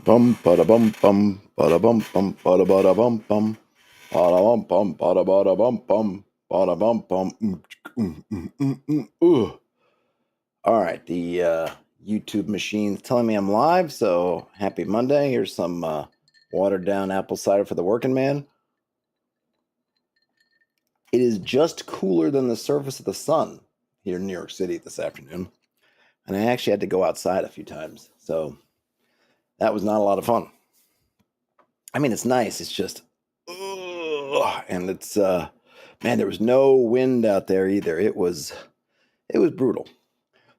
Bum bada bum bum bada bum bum bada bada bum bum bada bum bum bada bada bum bum bada bum bum. All right, the YouTube machine's telling me I'm live, so happy Monday. Here's some watered down apple cider for the working man. It is just cooler than the surface of the sun here in New York City this afternoon, and I actually had to go outside a few times, so that was not a lot of fun. I mean, it's nice. It's just, and it's man, there was no wind out there either. It was brutal.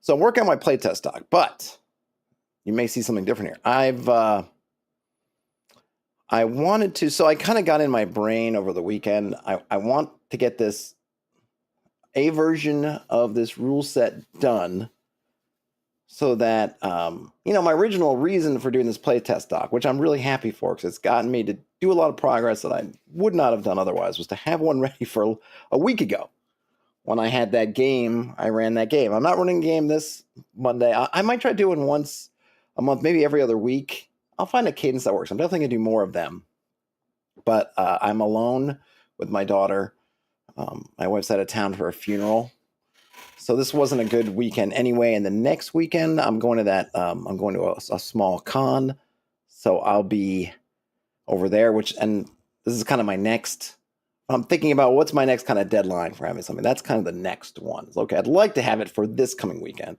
So I'm working on my playtest doc, but you may see something different here. I wanted to, so I kind of got in my brain over the weekend. I want to get a version of this rule set done so that my original reason for doing this playtest doc, which I'm really happy for because it's gotten me to do a lot of progress that I would not have done otherwise, was to have one ready for a week ago when I had that game. I ran that game. I'm not running a game this Monday. I might try doing once a month, maybe every other week. I'll find a cadence that works. I'm definitely going to do more of them. But I'm alone with my daughter. My wife's out of town for a funeral. So this wasn't a good weekend anyway. And the next weekend, I'm going to that. I'm going to a small con, so I'll be over there. And this is kind of my next. I'm thinking about what's my next kind of deadline for having something. That's kind of the next one. Okay, I'd like to have it for this coming weekend.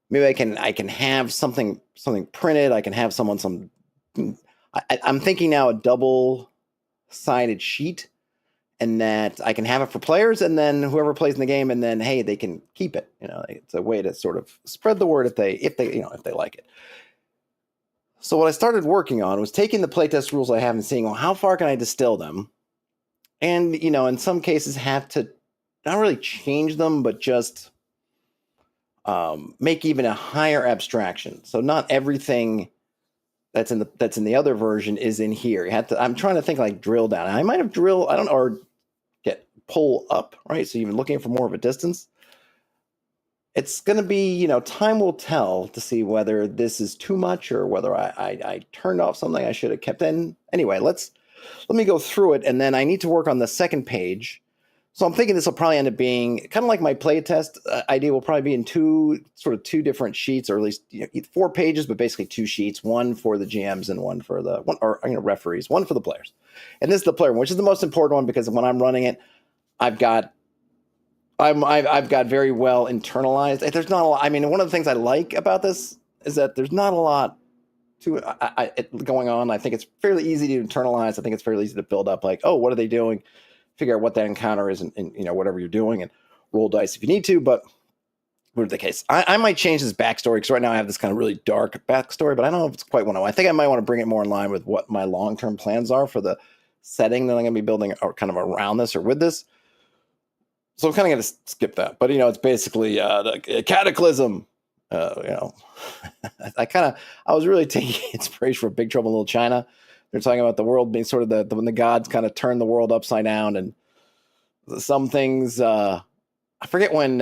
Maybe I can have something printed. I can have someone some. I'm thinking now a double-sided sheet, and that I can have it for players, and then whoever plays in the game, and then hey, they can keep it. It's a way to sort of spread the word if they like it. So what I started working on was taking the playtest rules I have and seeing, well, how far can I distill them, and in some cases have to not really change them, but just make even a higher abstraction. So not everything that's in the other version is in here. I'm trying to think like drill down. I might have drill. I don't know, or pull up, right? So you're looking for more of a distance. It's going to be, time will tell to see whether this is too much or whether I turned off something I should have kept in. Anyway, let me go through it, and then I need to work on the second page. So I'm thinking this will probably end up being kind of like my playtest idea. Will probably be in two different sheets, or at least 4 pages, but basically 2 sheets, one for the GMs and one for the referees, one for the players. And this is the player one, which is the most important one because when I'm running it, I've got very well internalized. There's not a lot. I mean, one of the things I like about this is that there's not a lot to it going on. I think it's fairly easy to internalize. I think it's fairly easy to build up. Like, oh, what are they doing? Figure out what that encounter is, and whatever you're doing, and roll dice if you need to. But whatever the case, I might change this backstory because right now I have this kind of really dark backstory, but I don't know if it's quite what I want. I think I might want to bring it more in line with what my long-term plans are for the setting that I'm going to be building, or kind of around this or with this. So I'm kind of going to skip that. But, it's basically the cataclysm. I was really taking inspiration from Big Trouble in Little China. They're talking about the world being sort of when the gods kind of turn the world upside down. And some things, I forget when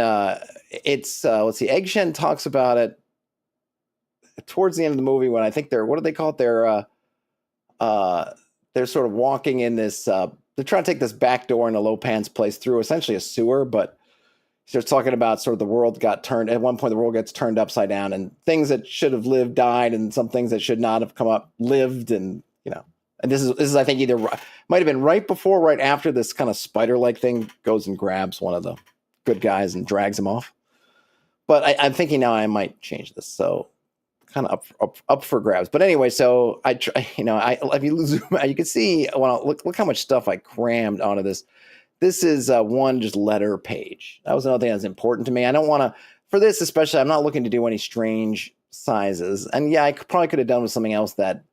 it's, let's see, Egg Shen talks about it towards the end of the movie when I think what do they call it? They're sort of walking in this, they're trying to take this back door in a Lo Pan's place through essentially a sewer, but he starts talking about sort of the world got turned. At one point, the world gets turned upside down, and things that should have lived died, and some things that should not have come up lived, and and this is I think either might have been right before, right after this kind of spider-like thing goes and grabs one of the good guys and drags him off. But I'm thinking now I might change this, so kind of up for grabs. But anyway, so I try, if you zoom out, you can see look how much stuff I crammed onto this. This is one just letter page. That was another thing that's important to me. I don't want to, for this especially, I'm not looking to do any strange sizes. And yeah, I probably could have done with something else that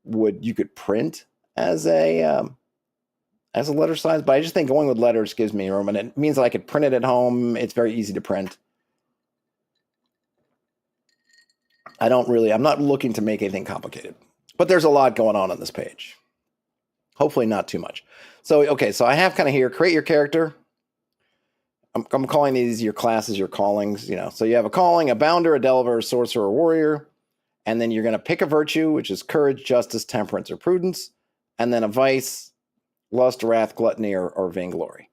you could print as a letter size. But I just think going with letters gives me room, and it means that I could print it at home. It's very easy to print. I'm not looking to make anything complicated, but there's a lot going on this page. Hopefully not too much. So, okay, so I have kind of here, create your character. I'm calling these your classes, your callings, So you have a calling, a bounder, a delver, a sorcerer, a warrior. And then you're going to pick a virtue, which is courage, justice, temperance, or prudence, and then a vice, lust, wrath, gluttony, or vainglory.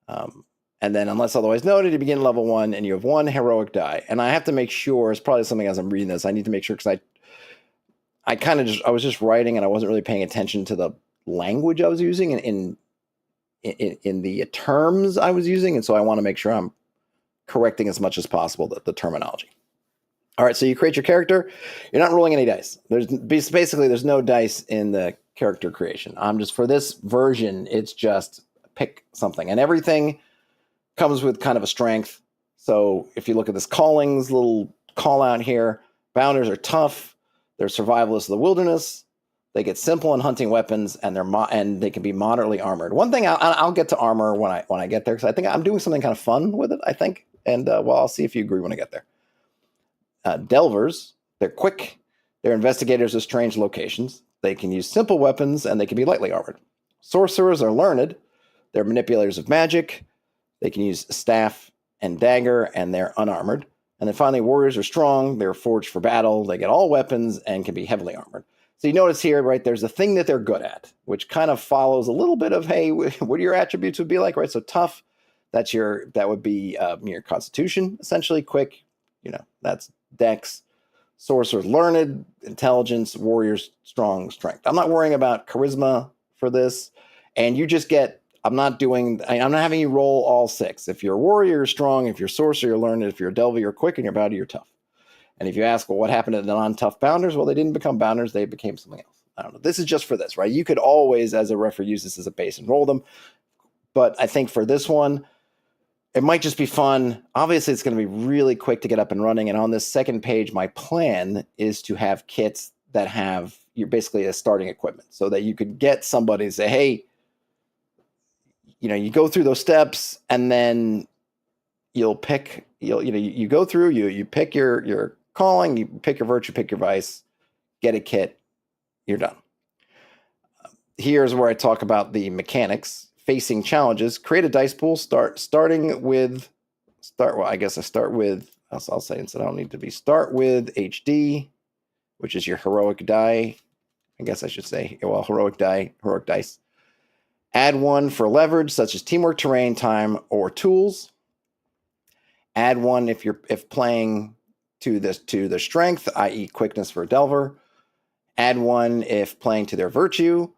And then, unless otherwise noted, you begin level 1, and you have 1 heroic die. And I have to make sure, it's probably something as I'm reading this, I need to make sure, because I was just writing, and I wasn't really paying attention to the language I was using in the terms I was using, and so I want to make sure I'm correcting as much as possible the terminology. All right, so you create your character. You're not rolling any dice. There's no dice in the character creation. I'm just, for this version, it's just pick something, and everything comes with kind of a strength. So if you look at this callings little call out here, bounders are tough. They're survivalists of the wilderness. They get simple in hunting weapons, and they can be moderately armored. One thing I'll get to armor when I get there, because I think I'm doing something kind of fun with it. I think, and I'll see if you agree when I get there. Delvers, they're quick. They're investigators of strange locations. They can use simple weapons, and they can be lightly armored. Sorcerers are learned. They're manipulators of magic. They can use staff and dagger, and they're unarmored. And then finally, warriors are strong. They're forged for battle. They get all weapons and can be heavily armored. So you notice here, right, there's a thing that they're good at, which kind of follows a little bit of, hey, what your attributes would be like, right? So tough, that would be your constitution, essentially. Quick, that's dex. Sorcerers, learned. Intelligence. Warriors, strong, strength. I'm not worrying about charisma for this. And you just get, I'm not having you roll all 6. If you're a warrior, you're strong. If you're a sorcerer, you're learned. If you're a delver, you're quick. And you're bounty, you're tough. And if you ask, well, what happened to the non-tough bounders? Well, they didn't become bounders. They became something else. I don't know. This is just for this, right? You could always, as a referee, use this as a base and roll them. But I think for this one, it might just be fun. Obviously, it's going to be really quick to get up and running. And on this second page, my plan is to have kits that have you're basically a starting equipment, so that you could get somebody and say, hey, you go through those steps, and then you pick your calling, you pick your virtue, pick your vice, get a kit, you're done. Here's where I talk about the mechanics. Facing challenges, create a dice pool. Start with HD, which is your heroic die. I guess I should say, heroic dice. Add 1 for leverage, such as teamwork, terrain, time, or tools. Add 1 if playing to the strength, i.e. quickness for a delver. Add 1 if playing to their virtue,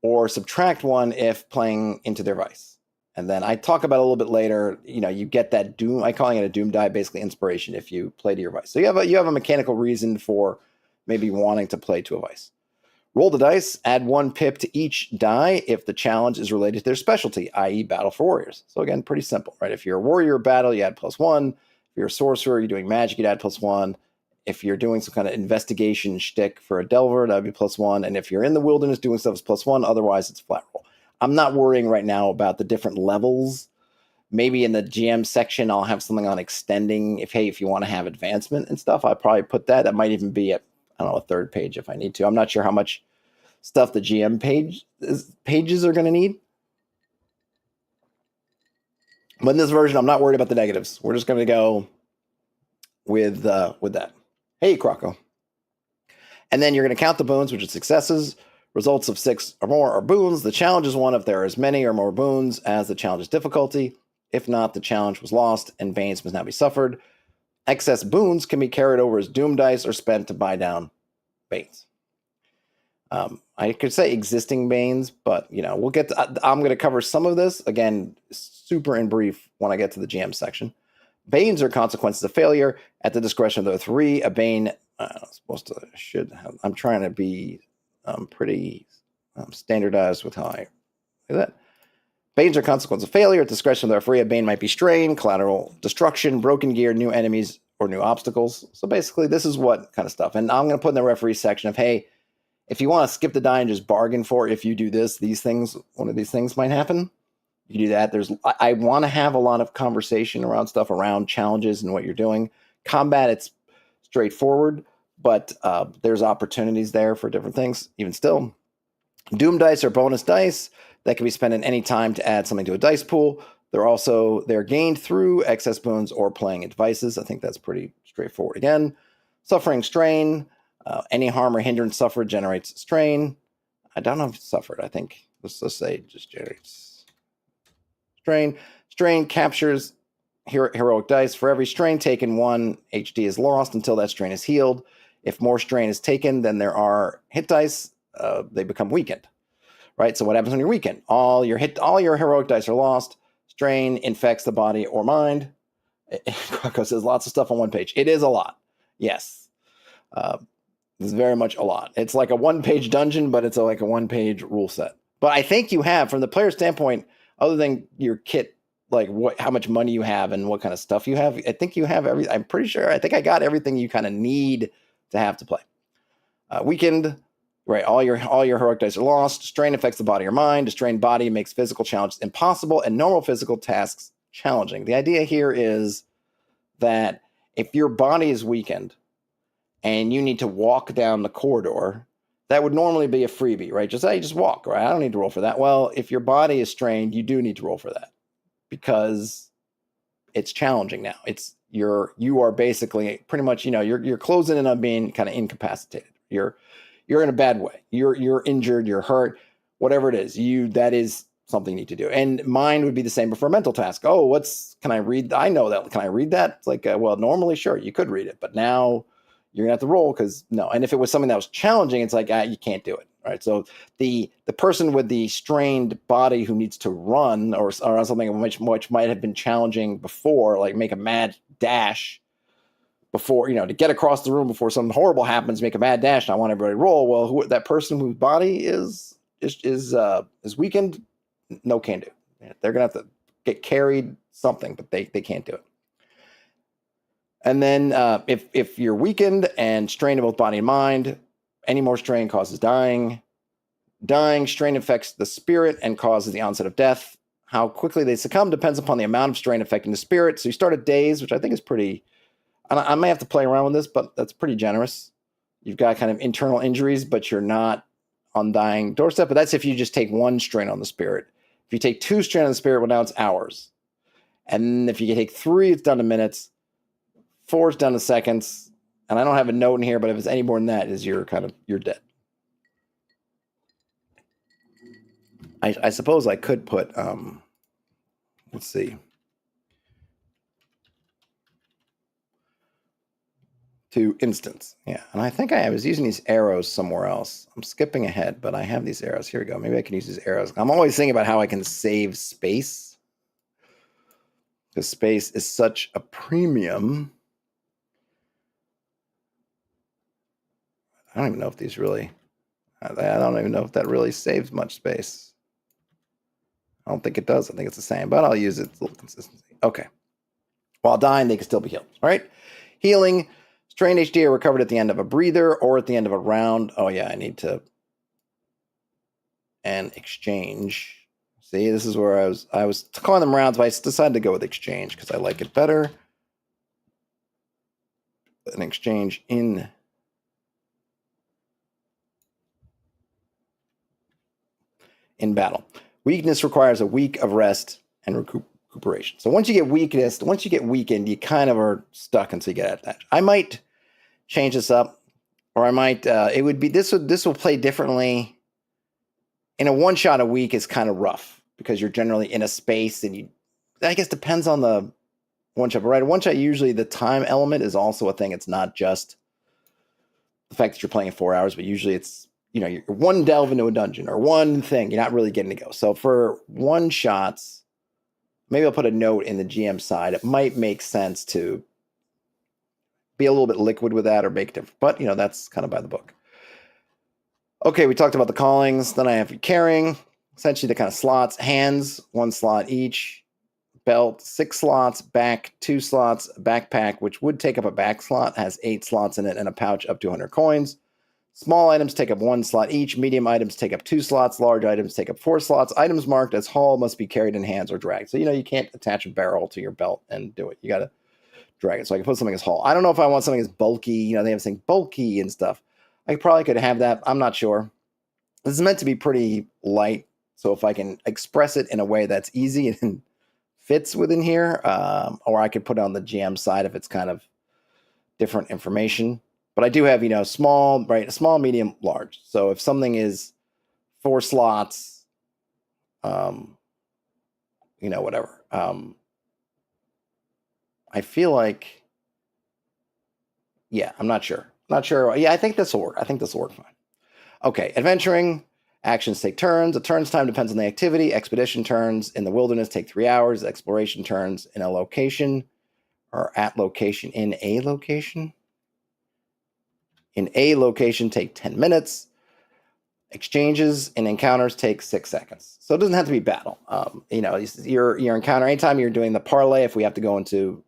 or subtract 1 if playing into their vice. And then I talk about a little bit later, you get that doom, I'm calling it a doom die, basically inspiration if you play to your vice. So you have a mechanical reason for maybe wanting to play to a vice. Roll the dice, add 1 pip to each die if the challenge is related to their specialty, i.e. battle for warriors. So again, pretty simple, right? If you're a warrior battle, you add +1. If you're a sorcerer, you're doing magic, you'd add +1. If you're doing some kind of investigation shtick for a delver, that'd be +1. And if you're in the wilderness doing stuff, it's +1. Otherwise, it's flat roll. I'm not worrying right now about the different levels. Maybe in the GM section, I'll have something on extending. If you want to have advancement and stuff, I'll probably put that. That might even be a 3rd page if I need to. I'm not sure how much stuff the GM pages are going to need. But in this version, I'm not worried about the negatives. We're just going to go with that. Hey, Croco. And then you're going to count the boons, which is successes. Results of 6 or more are boons. The challenge is 1 if there are as many or more boons as the challenge's difficulty. If not, the challenge was lost and banes must now be suffered. Excess boons can be carried over as doom dice or spent to buy down banes. I could say existing banes, but we'll get to, I'm going to cover some of this again, super in brief when I get to the GM section. Banes are consequences of failure at the discretion of the 3. A bane, I'm trying to be pretty standardized with how I do that. Banes are consequences of failure at the discretion of the referee. A bane might be strain, collateral destruction, broken gear, new enemies, or new obstacles. So basically, this is what kind of stuff. And I'm going to put in the referee section of, hey, if you want to skip the die and just bargain for, if you do this, these things, one of these things might happen. You do that. I want to have a lot of conversation around stuff around challenges and what you're doing. Combat, it's straightforward, but there's opportunities there for different things. Even still, doom dice are bonus dice that can be spent at any time to add something to a dice pool. They're gained through excess boons or playing at devices. I think that's pretty straightforward. Again, suffering strain. Any harm or hindrance suffered generates strain. I don't know if it's suffered. I think let's say it just generates strain. Strain captures heroic dice. For every strain taken, 1 HD is lost until that strain is healed. If more strain is taken than there are hit dice, they become weakened. Right. So what happens when you're weakened? All your heroic dice are lost. Strain infects the body or mind. Because there's lots of stuff on one page. It is a lot. Yes. It's very much a lot. It's like a one-page dungeon, but it's like a one-page rule set. But I think you have, from the player standpoint, other than your kit, like how much money you have and what kind of stuff you have, I think you have everything. I'm pretty sure. I think I got everything you kind of need to have to play. Weakened, right? All your heroic dice are lost. Strain affects the body or mind. A strained body makes physical challenges impossible and normal physical tasks challenging. The idea here is that if your body is weakened and you need to walk down the corridor, that would normally be a freebie, right? Just walk, right? I don't need to roll for that. Well, if your body is strained, you do need to roll for that because it's challenging now. You are basically pretty much, you're closing in on being kind of incapacitated. You're in a bad way. You're injured, you're hurt, whatever it is. That is something you need to do. And mine would be the same but for a mental task. Oh, can I read? I know that. Can I read that? It's like, well, normally, sure, you could read it, but now you're gonna have to roll because no. And if it was something that was challenging, it's like, you can't do it. Right. So the person with the strained body who needs to run or something which might have been challenging before, like make a mad dash before, to get across the room before something horrible happens, make a mad dash. And I want everybody to roll. Well, that person whose body is weakened, no can do. They're gonna have to get carried something, but they can't do it. And then if you're weakened and strained in both body and mind, any more strain causes dying. Dying, strain affects the spirit and causes the onset of death. How quickly they succumb depends upon the amount of strain affecting the spirit. So you start at days, which I think is pretty. I may have to play around with this, but that's pretty generous. You've got kind of internal injuries, but you're not on dying doorstep. But that's if you just take 1 strain on the spirit. If you take 2 strain on the spirit, well, now it's hours. And if you take 3, it's down to minutes. 4 is down to seconds. And I don't have a note in here, but if it's any more than that, you're dead. I suppose I could put, let's see, to instance. Yeah. And I think I was using these arrows somewhere else. I'm skipping ahead, but I have these arrows. Here we go. Maybe I can use these arrows. I'm always thinking about how I can save space, because space is such a premium. I don't even know if these really, I don't even know if that really saves much space. I don't think it does. I think it's the same, but I'll use it. It's a little consistency. Okay. While dying, they can still be healed. All right. Healing. Strained HD are recovered at the end of a breather or at the end of a round. Oh, yeah. I need to. And exchange. See, this is where I was calling them rounds, but I decided to go with exchange because I like it better. An exchange in battle. Weakness requires a week of rest and recuperation. So once you get weakened, you kind of are stuck until you get out of that. I might change this up, or I might. This will play differently. In a one shot a week is kind of rough because you're generally in a space, and I guess depends on the one shot. But right, one shot usually the time element is also a thing. It's not just the fact that you're playing in 4 hours, but usually it's. You're one delve into a dungeon or one thing, you're not really getting to go. So for one shots, maybe I'll put a note in the GM side. It might make sense to be a little bit liquid with that or make it different. But, that's kind of by the book. Okay, we talked about the callings. Then I have carrying, essentially the kind of slots. Hands, 1 slot each. Belt, 6 slots. Back, 2 slots. Backpack, which would take up a back slot, has 8 slots in it, and a pouch up to 100 coins. Small items take up 1 slot each. Medium items take up 2 slots. Large items take up 4 slots. Items marked as haul must be carried in hands or dragged. So, you can't attach a barrel to your belt and do it. You got to drag it. So I can put something as haul. I don't know if I want something as bulky. They have something bulky and stuff. I probably could have that. I'm not sure. This is meant to be pretty light. So if I can express it in a way that's easy and fits within here, or I could put it on the GM side if it's kind of different information. But I do have, small, right, small, medium, large. So if something is 4 slots, whatever. I feel like, yeah, I'm not sure. Not sure. Yeah, I think this will work. I think this will work fine. Okay, adventuring. Actions take turns. A turn's time depends on the activity. Expedition turns in the wilderness take 3 hours. Exploration turns in a location or at location in a location. In a location take 10 minutes. Exchanges and encounters take 6 seconds. So it doesn't have to be battle. Your encounter, anytime you're doing the parlay, if we have to go into,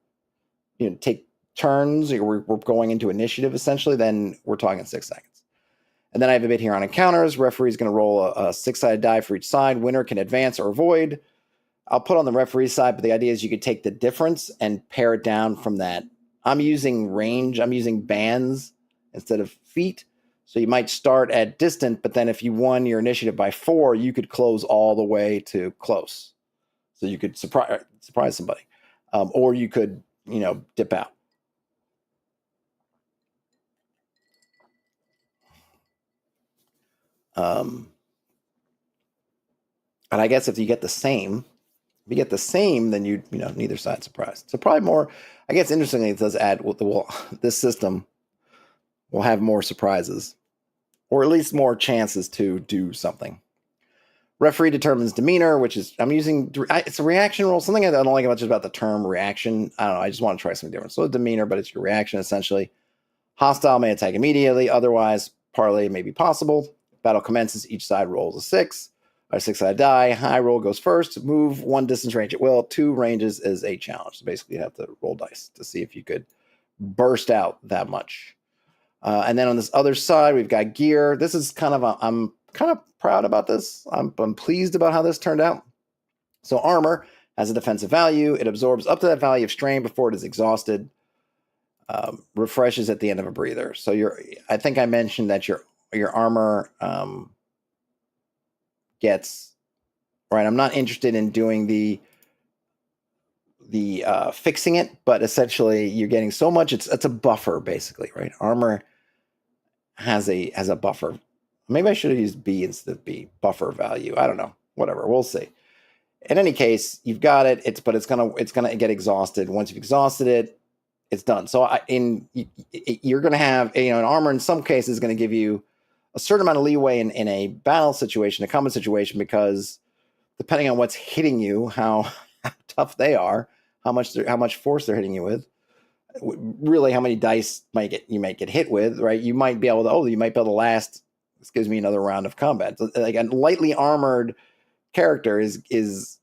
take turns, or we're going into initiative essentially, then we're talking 6 seconds. And then I have a bit here on encounters. Referee's going to roll a 6-sided die for each side. Winner can advance or avoid. I'll put on the referee side, but the idea is you could take the difference and pare it down from that. I'm using range. I'm using bands instead of feet. So you might start at distant, but then if you won your initiative by 4, you could close all the way to close. So you could surprise somebody. Or you could, dip out. And I guess if you get the same, then neither side surprised. So probably more, I guess interestingly, it does add, this system will have more surprises, or at least more chances to do something. Referee determines demeanor, which is, it's a reaction roll. Something I don't like much about the term reaction. I don't know. I just want to try something different. So demeanor, but it's your reaction essentially. Hostile may attack immediately. Otherwise, parley may be possible. Battle commences. Each side rolls a 6. A 6-sided die. High roll goes first. Move 1 distance range at will. 2 ranges is a challenge. So basically, you have to roll dice to see if you could burst out that much. And then on this other side, we've got gear. This is I'm kind of proud about this. I'm pleased about how this turned out. So armor has a defensive value. It absorbs up to that value of strain before it is exhausted. Refreshes at the end of a breather. So I think I mentioned that your armor gets right. I'm not interested in doing the fixing it, but essentially you're getting so much. It's a buffer basically, right? Armor has a buffer. Maybe I should have used B instead of B. Buffer value. I don't know. Whatever. We'll see. In any case, you've got it. It's gonna get exhausted. Once you've exhausted it, it's done. So you're gonna have an armor in some cases is gonna give you a certain amount of leeway in a battle situation, a combat situation, because depending on what's hitting you, how tough they are, how much force they're hitting you with, really how many dice you might get hit with, right? You might be able to last. This gives me another round of combat. So, like a lightly armored character is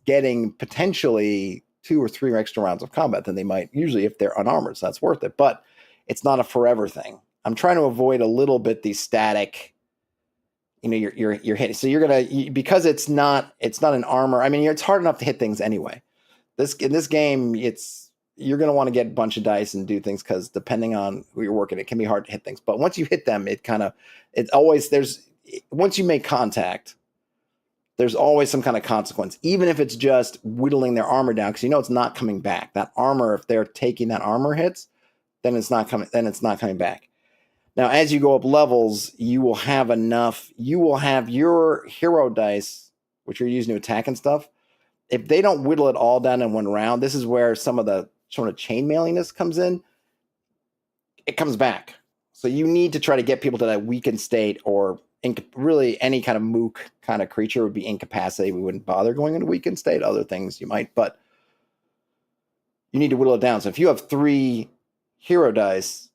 getting potentially 2 or 3 extra rounds of combat than they might usually if they're unarmored. So that's worth it, but it's not a forever thing. I'm trying to avoid a little bit the static. You're hitting. So because it's not an armor. I mean, it's hard enough to hit things anyway. In this game, you're going to want to get a bunch of dice and do things because depending on who you're working, it can be hard to hit things. But once you hit them, once you make contact, there's always some kind of consequence, even if it's just whittling their armor down, because it's not coming back. That armor, if they're taking that armor hits, then it's not coming back. Now, as you go up levels, you will have your hero dice, which you're using to attack and stuff. If they don't whittle it all down in one round, this is where some of the sort of chainmailiness comes in. It comes back. So you need to try to get people to that weakened state, or really any kind of mook kind of creature would be incapacitated. We wouldn't bother going into weakened state. Other things you might, but you need to whittle it down. So if you have 3 hero dice,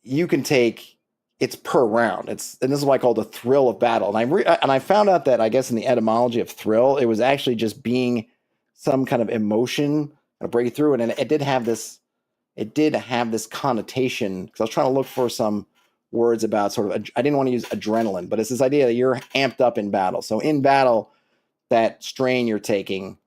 you can take, it's per round. And this is why I call it the thrill of battle. And I found out that I guess in the etymology of thrill, it was actually just being some kind of emotion, a breakthrough, and it did have this connotation, because I was trying to look for some words about sort of, I didn't want to use adrenaline, but it's this idea that you're amped up in battle. So in battle, that strain you're taking,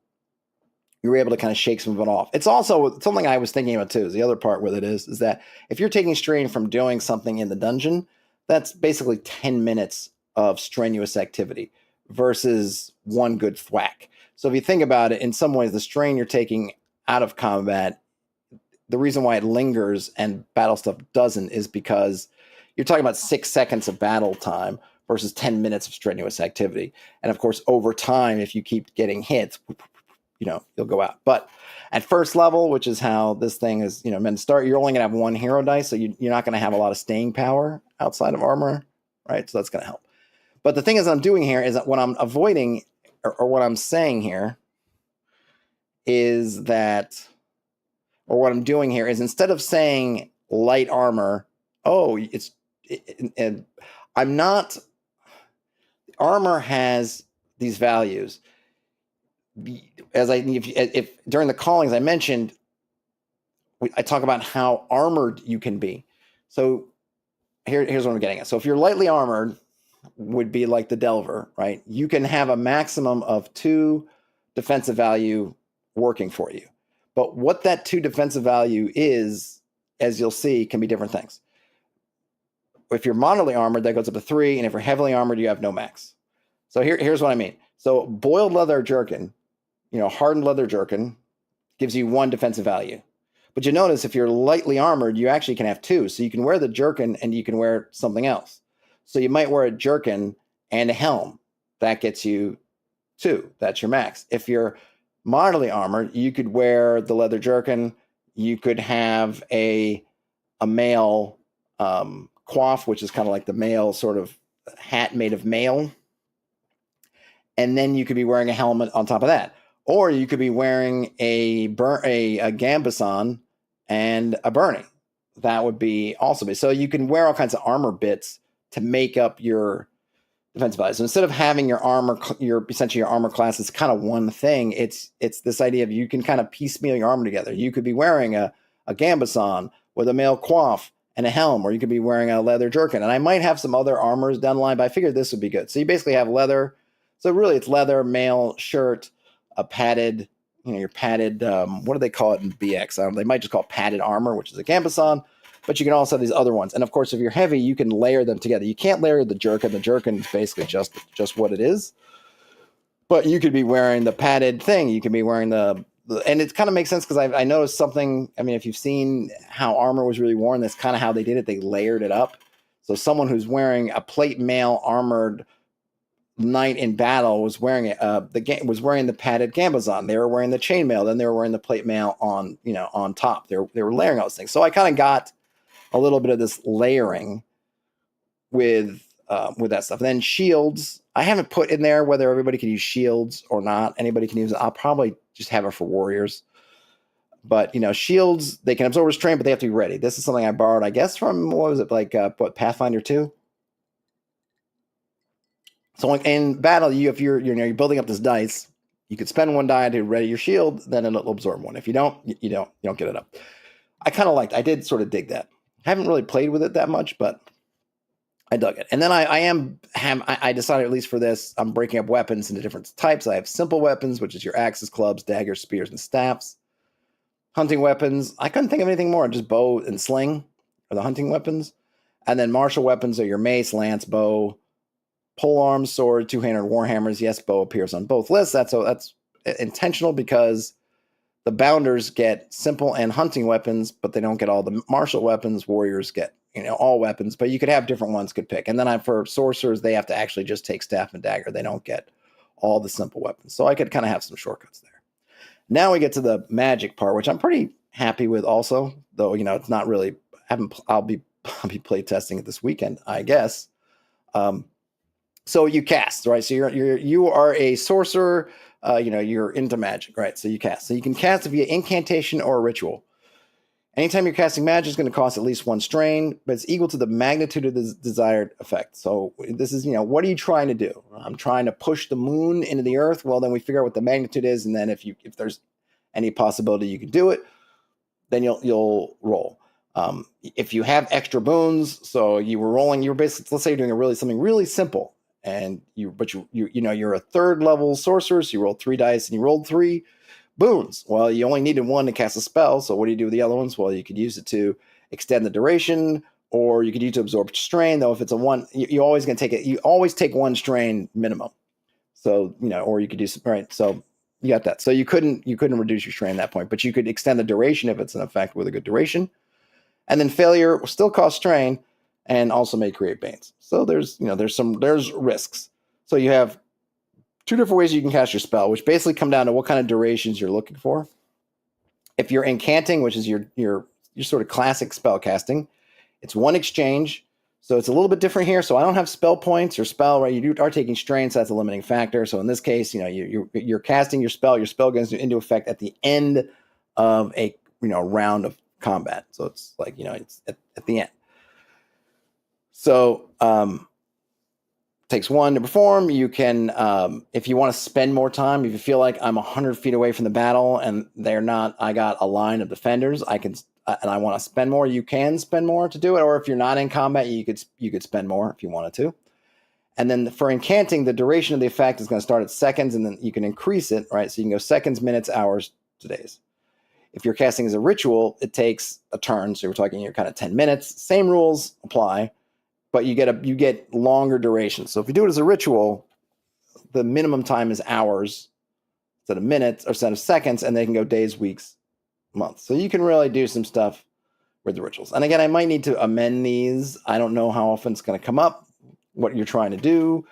you're able to kind of shake some of it off. It's also something I was thinking about too, is the other part with it is that if you're taking strain from doing something in the dungeon, that's basically 10 minutes of strenuous activity versus one good thwack. So if you think about it, in some ways, the strain you're taking out of combat the reason why it lingers and battle stuff doesn't is because you're talking about 6 seconds of battle time versus 10 minutes of strenuous activity. And of course, over time, if you keep getting hits, you'll go out. But at first level, which is how this thing is, meant to start, you're only going to have one hero dice, so you're not going to have a lot of staying power outside of armor, right? So that's going to help. But the thing is, I'm doing here is that what I'm avoiding, or what I'm saying here, is that, or what I'm doing here is instead of saying light armor, I'm not. Armor has these values. If during the callings I mentioned, I talk about how armored you can be. So here's what I'm getting at. So if you're lightly armored, would be like the Delver, right? You can have a maximum of 2 defensive value working for you. But what that 2 defensive value is, as you'll see, can be different things. If you're moderately armored, that goes up to 3, and if you're heavily armored, you have no max. So here's what I mean. So boiled leather jerkin, hardened leather jerkin, gives you 1 defensive value. But you notice if you're lightly armored, you actually can have 2. So you can wear the jerkin and you can wear something else. So you might wear a jerkin and a helm. That gets you 2. That's your max. If you're moderately armored, you could wear the leather jerkin. You could have a mail coif, which is kind of like the mail sort of hat made of mail. And then you could be wearing a helmet on top of that. Or you could be wearing a gambeson and a burning. That would be also. So you can wear all kinds of armor bits to make up your defensive value. So instead of having your armor, essentially your armor class is kind of one thing. It's this idea of you can kind of piecemeal your armor together. You could be wearing a gambeson with a mail coif and a helm, or you could be wearing a leather jerkin. And I might have some other armors down the line, but I figured this would be good. So you basically have leather. So really it's leather, mail, shirt, a padded, your padded, what do they call it in BX? They might just call it padded armor, which is a gambeson, but you can also have these other ones. And of course, if you're heavy, you can layer them together. You can't layer the jerkin. The jerkin is basically just what it is. But you could be wearing the padded thing. You could be wearing and it kind of makes sense because I noticed something. I mean, if you've seen how armor was really worn, that's kind of how they did it. They layered it up. So someone who's wearing a plate mail armored knight in battle was wearing the padded gambeson. They were wearing the chainmail. Then they were wearing the plate mail on top. They were layering all those things. So I kind of got a little bit of this layering with that stuff. And then shields, I haven't put in there whether everybody can use shields or not. Anybody can use it. I'll probably just have it for warriors. But shields, they can absorb restraint, but they have to be ready. This is something I borrowed, I guess, from Pathfinder 2. So in battle, if you're building up this dice, you could spend 1 die to ready your shield, then it'll absorb 1. If you don't, you don't get it up. I did sort of dig that. I haven't really played with it that much, but I dug it. And then I decided, at least for this, I'm breaking up weapons into different types. I have simple weapons, which is your axes, clubs, daggers, spears, and staffs. Hunting weapons, I couldn't think of anything more. Just bow and sling are the hunting weapons. And then martial weapons are your mace, lance, bow, polearm, sword, 2-handed warhammers. Yes, bow appears on both lists. That's intentional because the bounders get simple and hunting weapons, but they don't get all the martial weapons. Warriors get all weapons, but you could have different ones could pick. And then for sorcerers, they have to actually just take staff and dagger. They don't get all the simple weapons. So I could kind of have some shortcuts there. Now we get to the magic part, which I'm pretty happy with also, though it's not really. I'll be play testing it this weekend, I guess. So you cast, right? So you are a sorcerer. You're into magic, right? So you cast. So you can cast via incantation or ritual. Anytime you're casting magic, it's going to cost at least 1 strain, but it's equal to the magnitude of the desired effect. So this is, what are you trying to do? I'm trying to push the moon into the earth. Well, then we figure out what the magnitude is, and then if there's any possibility you can do it, then you'll roll. If you have extra boons, so you were rolling, you were basically, let's say you're doing something really simple. And you're a 3rd level sorcerer, so you rolled 3 dice and you rolled 3 boons. Well, you only needed 1 to cast a spell, so what do you do with the other ones? Well, you could use it to extend the duration, or you could use it to absorb strain. Though if it's a 1, you always take 1 strain minimum. So or you could do some, right. So You got that. So you couldn't reduce your strain at that point, but you could extend the duration if it's an effect with a good duration. And then failure will still cause strain and also may create banes. So there's risks. So you have two different ways you can cast your spell, which basically come down to what kind of durations you're looking for. If you're incanting, which is your sort of classic spell casting, it's one exchange. So it's a little bit different here. So I don't have spell points or spell, right? You are taking strain, so that's a limiting factor. So in this case, you're casting your spell. Your spell goes into effect at the end of a round of combat. So it's like it's at the end. So takes one to perform. You can, if you want to spend more time, if you feel like I'm 100 feet away from the battle and they're not, I got a line of defenders, I can, and I want to spend more, you can spend more to do it. Or if you're not in combat, you could spend more if you wanted to. And then for incanting, the duration of the effect is going to start at seconds, and then you can increase it, right? So you can go seconds, minutes, hours to days. If you're casting as a ritual, it takes a turn. So we're talking your kind of 10 minutes. Same rules apply, but you get longer duration. So if you do it as a ritual, the minimum time is hours instead of minutes or instead of seconds, and they can go days, weeks, months. So you can really do some stuff with the rituals. And again, I might need to amend these. I don't know how often it's going to come up, what you're trying to do.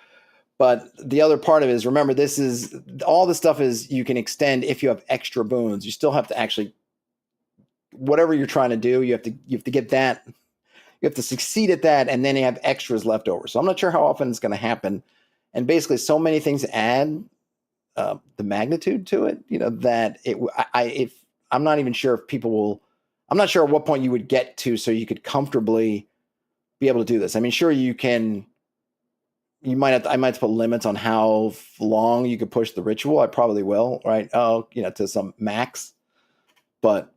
But the other part of it is, remember, this is all the stuff is you can extend if you have extra boons. You still have to actually, whatever you're trying to do, you have to get that. You have to succeed at that, and then you have extras left over. So I'm not sure how often it's going to happen. And basically, so many things add the magnitude to it, that if I'm not even sure if people will. I'm not sure at what point you would get to so you could comfortably be able to do this. I mean, sure, you can. I might have to put limits on how long you could push the ritual. I probably will, right? To some max, but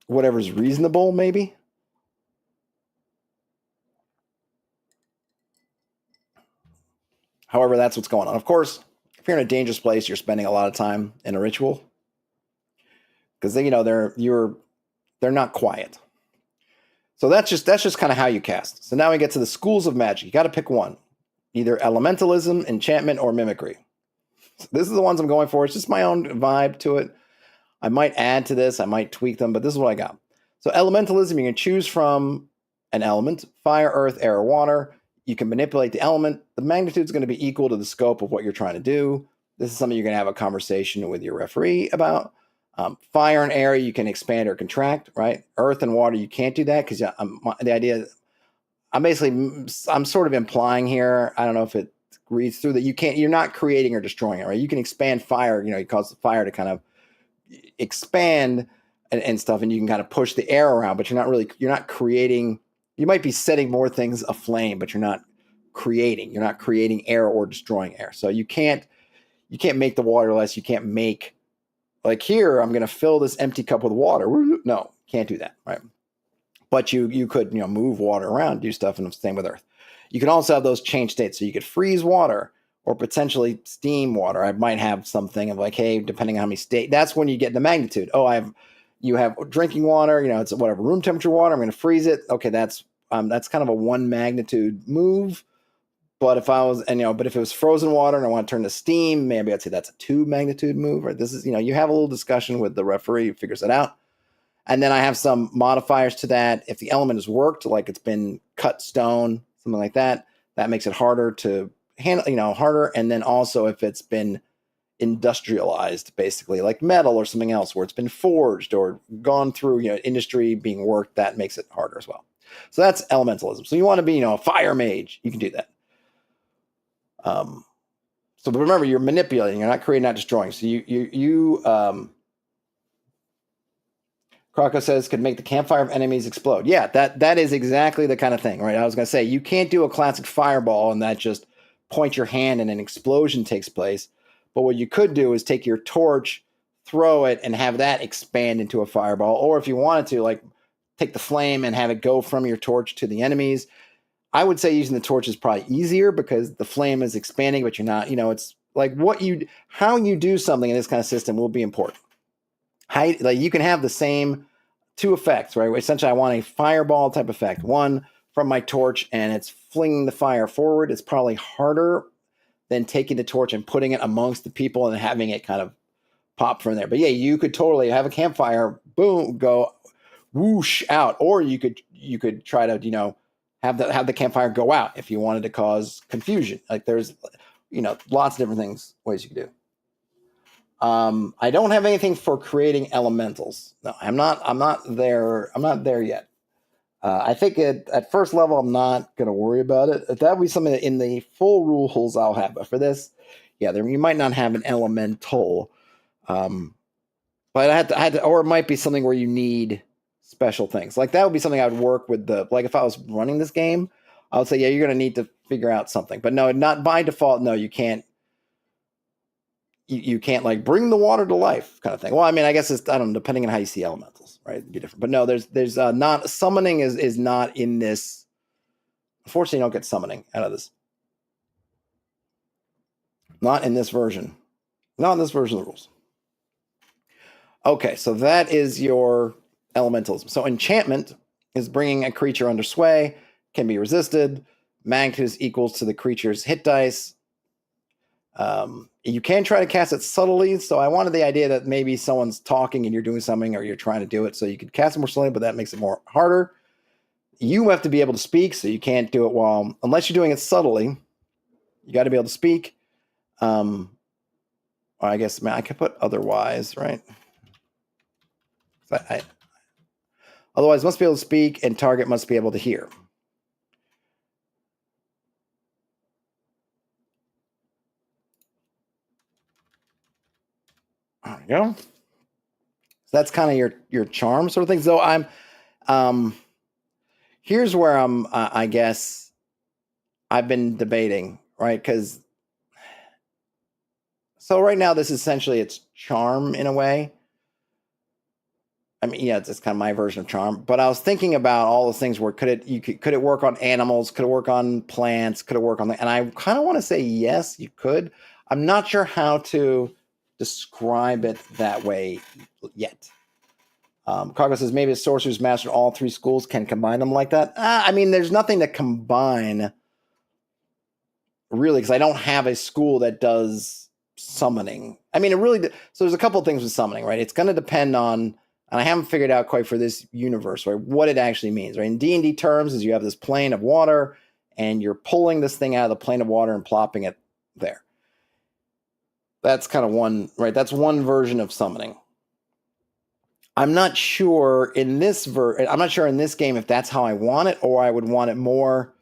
whatever's reasonable, maybe. However, that's what's going on. Of course, if you're in a dangerous place, you're spending a lot of time in a ritual because they're not quiet. So that's just kind of how you cast. So now we get to the schools of magic. You got to pick one, either elementalism, enchantment, or mimicry. So this is the ones I'm going for. It's just my own vibe to it. I might add to this. I might tweak them, but this is what I got. So elementalism, you can choose from an element: fire, earth, air, or water. You can manipulate the element. The magnitude is going to be equal to the scope of what you're trying to do. This is something you're going to have a conversation with your referee about. Fire and air, you can expand or contract, right? Earth and water, you can't do that because the idea, I'm sort of implying here, I don't know if it reads through that you're not creating or destroying it, right? You can expand fire, you cause the fire to kind of expand and stuff, and you can kind of push the air around, but you're not creating. You might be setting more things aflame, but you're not creating air or destroying air. So you can't make the water less. You can't make, like here, I'm going to fill this empty cup with water. No, can't do that, right? But you could, move water around, do stuff, and the same with earth. You can also have those change states. So you could freeze water or potentially steam water. I might have something of like, hey, depending on how many states, that's when you get the magnitude. Oh, you have drinking water, it's whatever, room temperature water. I'm going to freeze it. Okay, that's kind of a one magnitude move. But if it was frozen water and I want to turn to steam, maybe I'd say that's a 2 magnitude move. Right? This is, you have a little discussion with the referee who figures it out. And then I have some modifiers to that. If the element has worked, like it's been cut stone, something like that, that makes it harder to handle, harder. And then also if it's been industrialized, basically like metal or something else where it's been forged or gone through, industry being worked, that makes it harder as well. So that's elementalism. So you want to be, a fire mage, you can do that. So remember, you're manipulating, you're not creating, not destroying. So Krako says could make the campfire of enemies explode. Yeah, that is exactly the kind of thing, right? I was going to say, you can't do a classic fireball and that just point your hand and an explosion takes place. But what you could do is take your torch, throw it, and have that expand into a fireball. Or if you wanted to, like, take the flame and have it go from your torch to the enemies. I would say using the torch is probably easier because the flame is expanding, but you're not, it's like how you do something in this kind of system will be important. Like you can have the same 2 effects, right? Essentially, I want a fireball type effect. One from my torch and it's flinging the fire forward. It's probably harder than taking the torch and putting it amongst the people and having it kind of pop from there. But yeah, you could totally have a campfire, boom, go whoosh out, or you could try to, you know, have the campfire go out if you wanted to cause confusion. Like there's, you know, lots of different ways you could do. I don't have anything for creating elementals. No, I'm not there yet. I think at first level, I'm not going to worry about it. That would be something that in the full rules I'll have. But for this, yeah, you might not have an elemental. But I had to, or it might be something where you need special things. Like that would be something I would work with like if I was running this game, I would say, yeah, you're going to need to figure out something. But no, not by default. No, you can't. You can't like bring the water to life kind of thing. Well, I mean, I guess it's, I don't know, depending on how you see elementals, right? It'd be different. But no, there's not, summoning is not in this. Unfortunately, you don't get summoning out of this. Not in this version. Not in this version of the rules. Okay, so that is your elementals. So enchantment is bringing a creature under sway, can be resisted. Magnitude is equals to the creature's hit dice. You can try to cast it subtly. So I wanted the idea that maybe someone's talking and you're doing something or you're trying to do it. So you could cast it more slowly, but that makes it more harder. You have to be able to speak, so you can't do it unless you're doing it subtly. You got to be able to speak. Or I guess, man, I could put otherwise, right? Otherwise, must be able to speak and target must be able to hear. There you go. So that's kind of your charm sort of thing. So I'm, here's where I guess I've been debating, right? Because so right now this essentially it's charm in a way. I mean, yeah, it's kind of my version of charm. But I was thinking about all those things where could it work on animals? Could it work on plants? Could it work on and I kind of want to say yes, you could. I'm not sure how to describe it that way yet. Cargo says maybe a sorcerer's master all three schools can combine them like that. I mean, there's nothing to combine really because I don't have a school that does summoning. I mean, it really so there's a couple of things with summoning, right? It's going to depend on, and I haven't figured out quite for this universe, right, what it actually means, right? In D&D terms, is you have this plane of water and you're pulling this thing out of the plane of water and plopping it there. That's kind of one, right? That's one version of summoning. I'm not sure in this I'm not sure in this game if that's how I want it, or I would want it more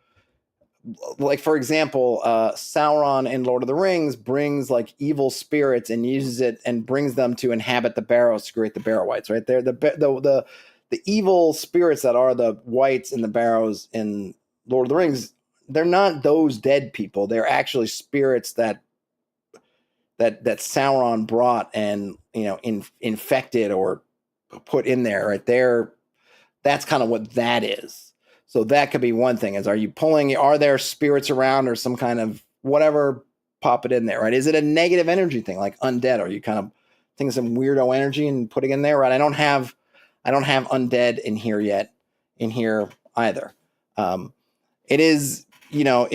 like, for example, Sauron in Lord of the Rings brings like evil spirits and uses it and brings them to inhabit the barrows to create the Barrow-wights, right? They're the evil spirits that are the wights in the barrows in Lord of the Rings. They're not those dead people. They're actually spirits that Sauron brought and, you know, infected or put in there, right? That's kind of what that is. So that could be one thing is, are there spirits around or some kind of whatever, pop it in there, right? Is it a negative energy thing like undead? Are you kind of thinking some weirdo energy and putting in there, right? I don't have undead in here either. It is, you know,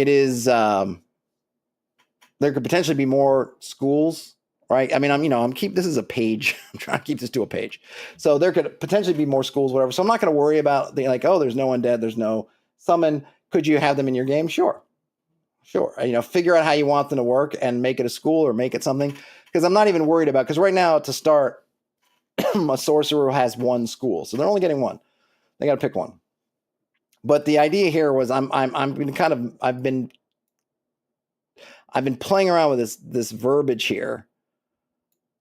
there could potentially be more schools, right? I mean, this is a page. I'm trying to keep this to a page. So there could potentially be more schools, whatever. So I'm not going to worry about there's no undead, there's no summon. Could you have them in your game? Sure. You know, figure out how you want them to work and make it a school or make it something. Because I'm not even worried about, because right now to start, a sorcerer has one school. So they're only getting one. They got to pick one. But the idea here was I've been playing around with this verbiage here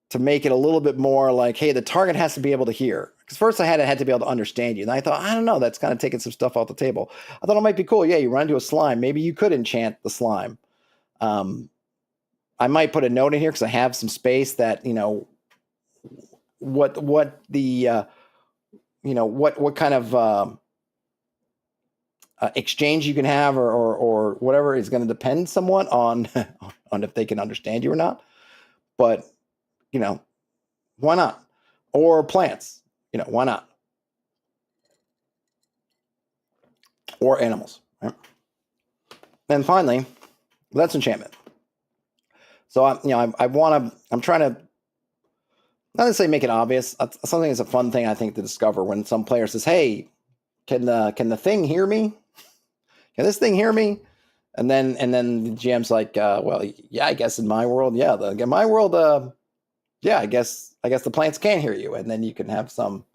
to make it a little bit more like, hey, the target has to be able to hear. Because first I had to be able to understand you. And I thought, I don't know, that's kind of taking some stuff off the table. I thought it might be cool. Yeah, you run into a slime. Maybe you could enchant the slime. I might put a note in here because I have some space that, you know, what kind of exchange you can have or whatever is going to depend somewhat on if they can understand you or not. But, you know, why not? Or plants, you know, why not? Or animals, right? Then finally, that's enchantment. So I'm trying to not necessarily make it obvious. Something that's a fun thing I think to discover when some player says, "Hey, can the thing hear me? Can this thing hear me?" And then the GM's like, "Well, yeah, I guess in my world, yeah, in my world, yeah, I guess the plants can hear you," and then you can have some,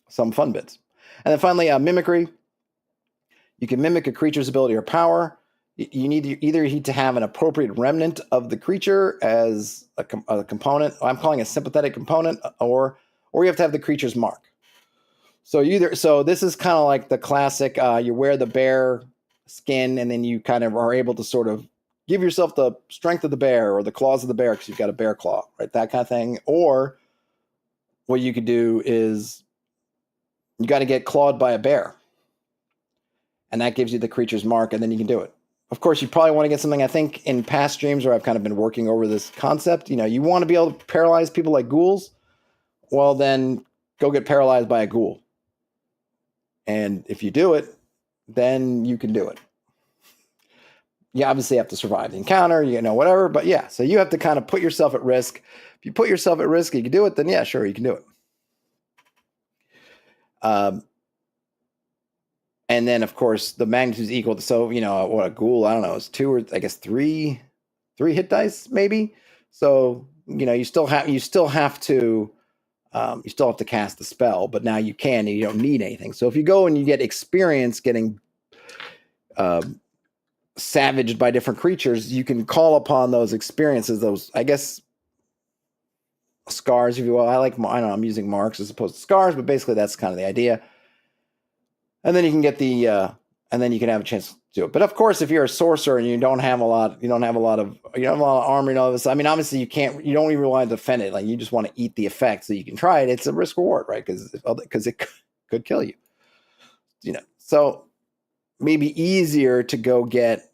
some fun bits. And then finally, mimicry. You can mimic a creature's ability or power. You need to have an appropriate remnant of the creature as a component. I'm calling a sympathetic component, or you have to have the creature's mark. So this is kind of like the classic. You wear the bear skin, and then you kind of are able to sort of give yourself the strength of the bear or the claws of the bear because you've got a bear claw, right? That kind of thing. Or what you could do is you got to get clawed by a bear, and that gives you the creature's mark, and then you can do it. Of course, you probably want to get something, I think, in past streams where I've kind of been working over this concept. You want to be able to paralyze people like ghouls. Well, then go get paralyzed by a ghoul. And if you do it, then you can do it. You obviously have to survive the encounter, whatever. But yeah, so you have to kind of put yourself at risk. If you put yourself at risk, you can do it, then yeah, sure, you can do it. And then, of course, the magnitude is equal to, so, what a ghoul, I don't know, it's 2 or I guess 3 hit dice, maybe. So, you still have to cast the spell, but now you can, and you don't need anything. So if you go and you get experience getting savaged by different creatures, you can call upon those experiences, those, I guess, scars, if you will. I'm using marks as opposed to scars, but basically that's kind of the idea. And then you can get and then you can have a chance to do it. But of course, if you're a sorcerer and you don't have a lot of armor and all this, I mean, obviously you don't even rely on defend it. Like, you just want to eat the effect so you can try it. It's a risk reward, right? Because it could kill you. So maybe easier to go get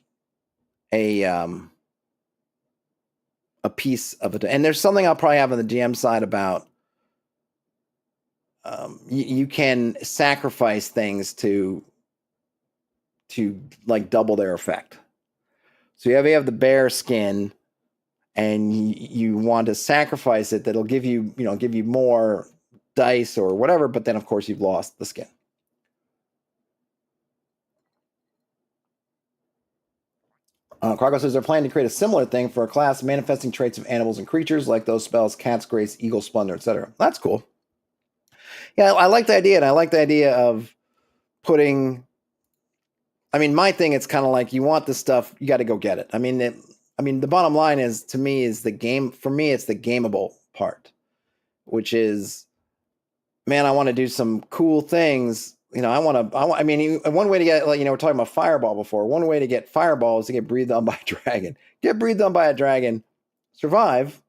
a piece of it. And there's something I'll probably have on the GM side about you can sacrifice things to like double their effect. So you have the bear skin, and you want to sacrifice it. That'll give you more dice or whatever. But then, of course, you've lost the skin. Krakow says they're planning to create a similar thing for a class manifesting traits of animals and creatures, like those spells Cat's Grace, Eagle Splendor, etc. That's cool. Yeah, I like the idea, and I like the idea of putting. I mean, my thing, it's kind of like, you want this stuff, you got to go get it. I mean, the bottom line is, to me, is the game. For me, it's the gameable part, which is, man, I want to do some cool things. I mean, one way to get, we're talking about Fireball before. One way to get Fireball is to get breathed on by a dragon. Get breathed on by a dragon, survive,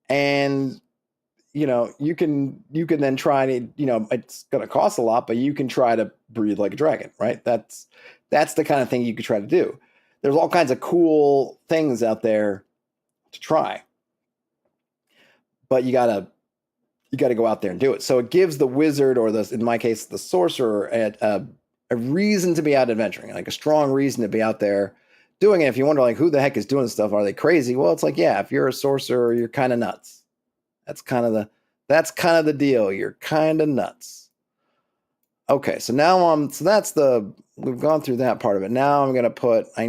and you can then try to, it's going to cost a lot, but you can try to breathe like a dragon, right? That's the kind of thing you could try to do. There's all kinds of cool things out there to try, but you gotta go out there and do it. So it gives the wizard, or in my case, the sorcerer, a reason to be out adventuring, like a strong reason to be out there doing it. If you wonder, like, who the heck is doing this stuff? Are they crazy? Well, it's like, yeah, if you're a sorcerer, you're kind of nuts. That's kind of the deal. You're kind of nuts. Okay, so now we've gone through that part of it. Now I'm going to put, I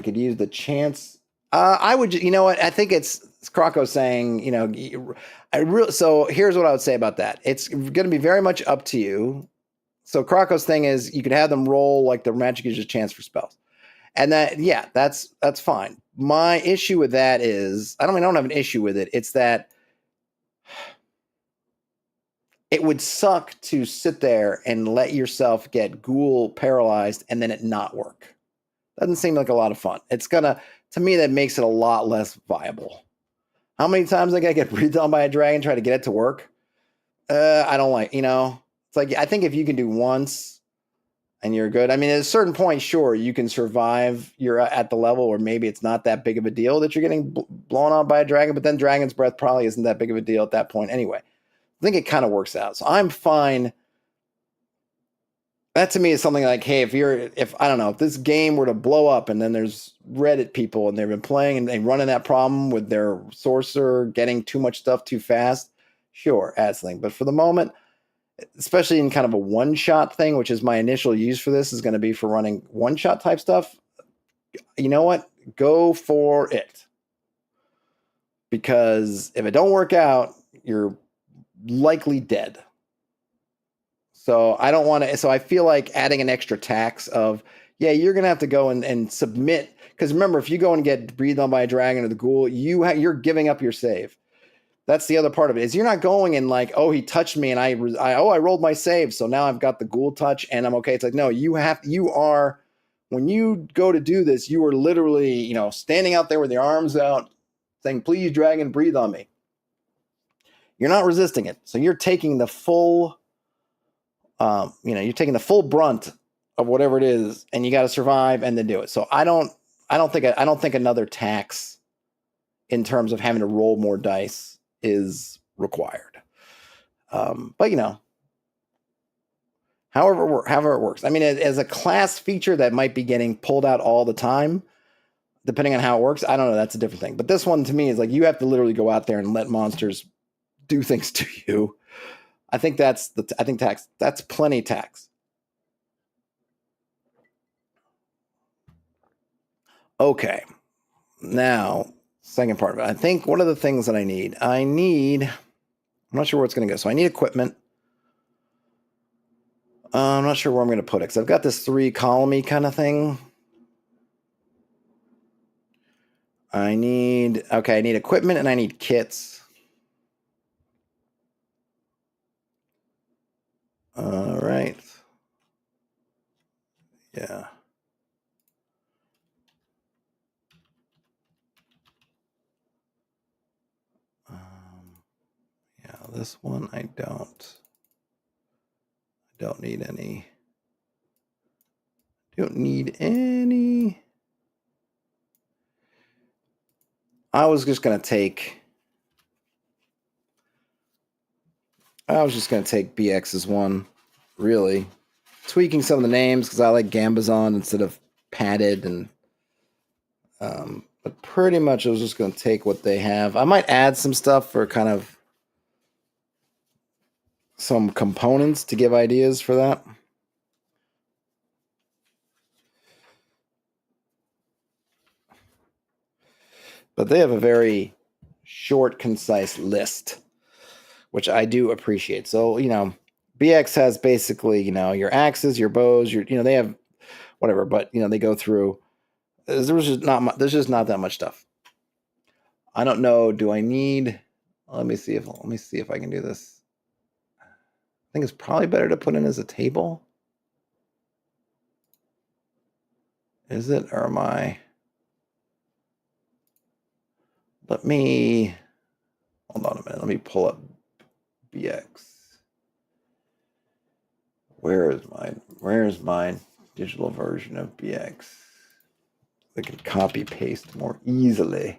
could use the chance. I would, what? I think it's Krakow saying, so here's what I would say about that. It's going to be very much up to you. So Krakow's thing is, you could have them roll like the magic user's chance for spells. And that's fine. My issue with that is, I don't have an issue with it. It's that it would suck to sit there and let yourself get ghoul paralyzed and then it not work. Doesn't seem like a lot of fun. To me, that makes it a lot less viable. How many times I gotta get breathed on by a dragon, try to get it to work? I don't like, it's like, I think if you can do once and you're good. I mean, at a certain point, sure, you can survive. You're at the level where maybe it's not that big of a deal that you're getting blown on by a dragon, but then dragon's breath probably isn't that big of a deal at that point anyway. think it kind of works out. So I'm fine. That to me is something like, hey, if I don't know, if this game were to blow up and then there's Reddit people and they've been playing and they run into that problem with their sorcerer getting too much stuff too fast, sure, add something. But for the moment, especially in kind of a one-shot thing, which is my initial use for this, is going to be for running one-shot type stuff. You know what? Go for it. Because if it don't work out, you're likely dead. So I don't want to. So I feel like adding an extra tax of, yeah, you're going to have to go and submit. Because remember, if you go and get breathed on by a dragon or the ghoul, you're giving up your save. That's the other part of it, is you're not going and like, oh, he touched me and I rolled my save, so now I've got the ghoul touch and I'm okay. It's like, no, when you go to do this, you are literally, standing out there with your arms out saying, please, dragon, breathe on me. You're not resisting it. So you're taking the full, you're taking the full brunt of whatever it is, and you got to survive and then do it. So I don't think another tax in terms of having to roll more dice is required. But however it works. I mean, as a class feature that might be getting pulled out all the time, depending on how it works, I don't know. That's a different thing. But this one to me is like, you have to literally go out there and let monsters do things to you. I think that's plenty tax. Okay. Now, second part of it. I think one of the things that I'm not sure where it's going to go. So I need equipment. I'm not sure where I'm going to put it, because I've got this 3-column kind of thing. I need equipment and I need kits. All right. Yeah. This one I don't need any. Don't need any. I was just going to take BX's one, really. Tweaking some of the names because I like Gambazon instead of padded, and but pretty much I was just going to take what they have. I might add some stuff for kind of some components to give ideas for that. But they have a very short, concise list, which I do appreciate. So, BX has basically, your axes, your bows, they have whatever, but, they go through. There's just not that much stuff. I don't know. Do I need? Let me see if I can do this. I think it's probably better to put in as a table. Is it, or am I? Hold on a minute. Let me pull up BX. Where is my digital version of BX? I can copy paste more easily.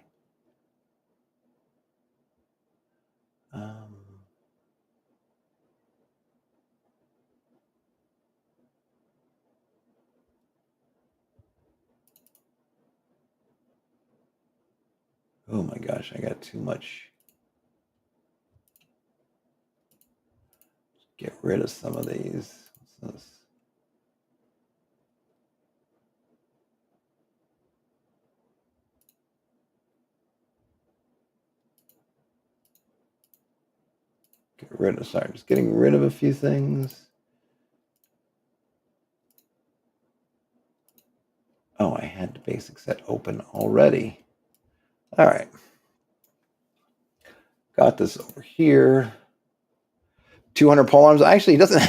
Oh my gosh, I got too much. Get rid of some of these. What's this? Just getting rid of a few things. Oh, I had the basic set open already. All right. Got this over here. 200 pole arms. Actually, he doesn't.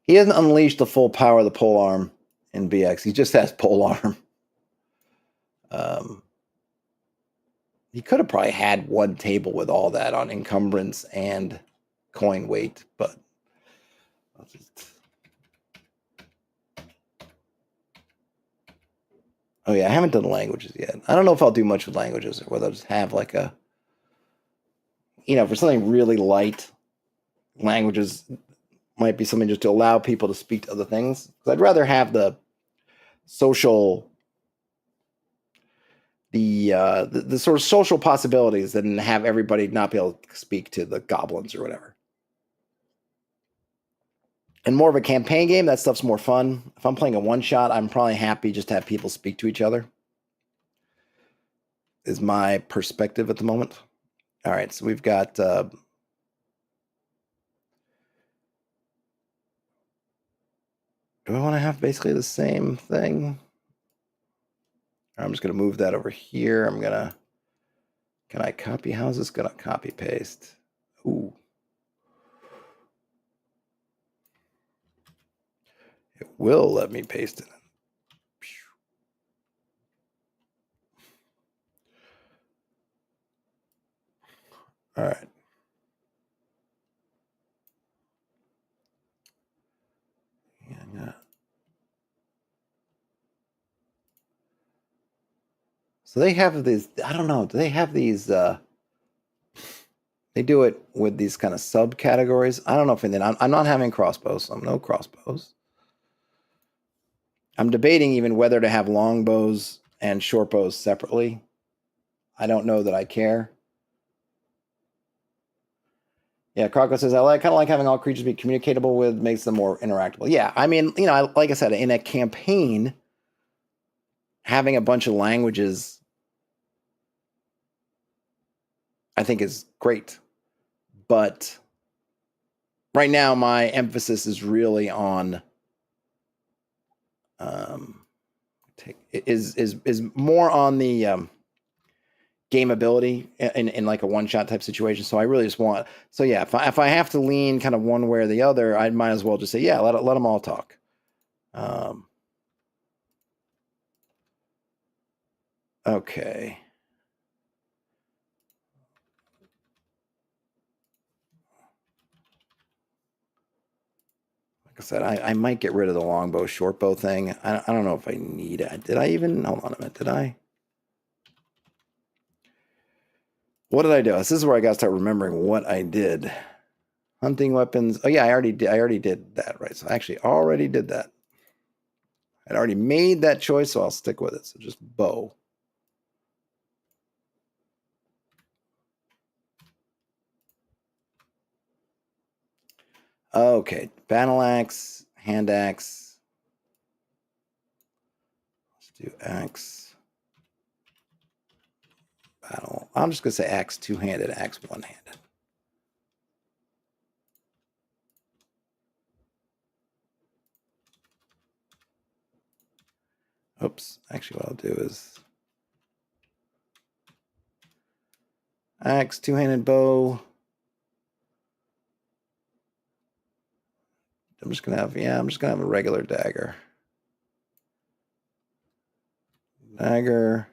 He hasn't unleashed the full power of the pole arm in BX. He just has pole arm. He could have probably had one table with all that on encumbrance and coin weight, but I'll just... Oh yeah, I haven't done languages yet. I don't know if I'll do much with languages, or whether I'll just have like a for something really light, languages might be something just to allow people to speak to other things. Because I'd rather have the social, the sort of social possibilities than have everybody not be able to speak to the goblins or whatever. And more of a campaign game, that stuff's more fun. If I'm playing a one-shot, I'm probably happy just to have people speak to each other. Is my perspective at the moment. All right, so we've got do I want to have basically the same thing? I'm just going to move that over here. Can I copy? How's this going to copy paste? Ooh. It will let me paste it. All right. Yeah. So they have these, I don't know, do they have these, they do it with these kind of subcategories. I don't know if I'm not having crossbows, so no crossbows. I'm debating even whether to have longbows and short bows separately. I don't know that I care. Yeah, Croco says, I kind of like having all creatures be communicatable with, makes them more interactable. Yeah, I mean, like I said, in a campaign, having a bunch of languages, I think is great. But right now, my emphasis is really on is more on the gameability in like a one-shot type situation. So I really just want, so yeah, if I have to lean kind of one way or the other, I might as well just say, yeah, let them all talk. Okay. Like I said, I might get rid of the longbow shortbow thing. I don't know if I need it. Did I even, hold on a minute, did I? What did I do? This is where I got to start remembering what I did. Hunting weapons. Oh yeah, I already did that, right? So I actually already did that. I'd already made that choice, so I'll stick with it. So just bow. Okay, battle axe, hand axe. Let's do axe. Battle. I'm just gonna say axe two-handed, axe one-handed. Oops. Actually, what I'll do is axe, two-handed bow. I'm just gonna have a regular dagger. Dagger.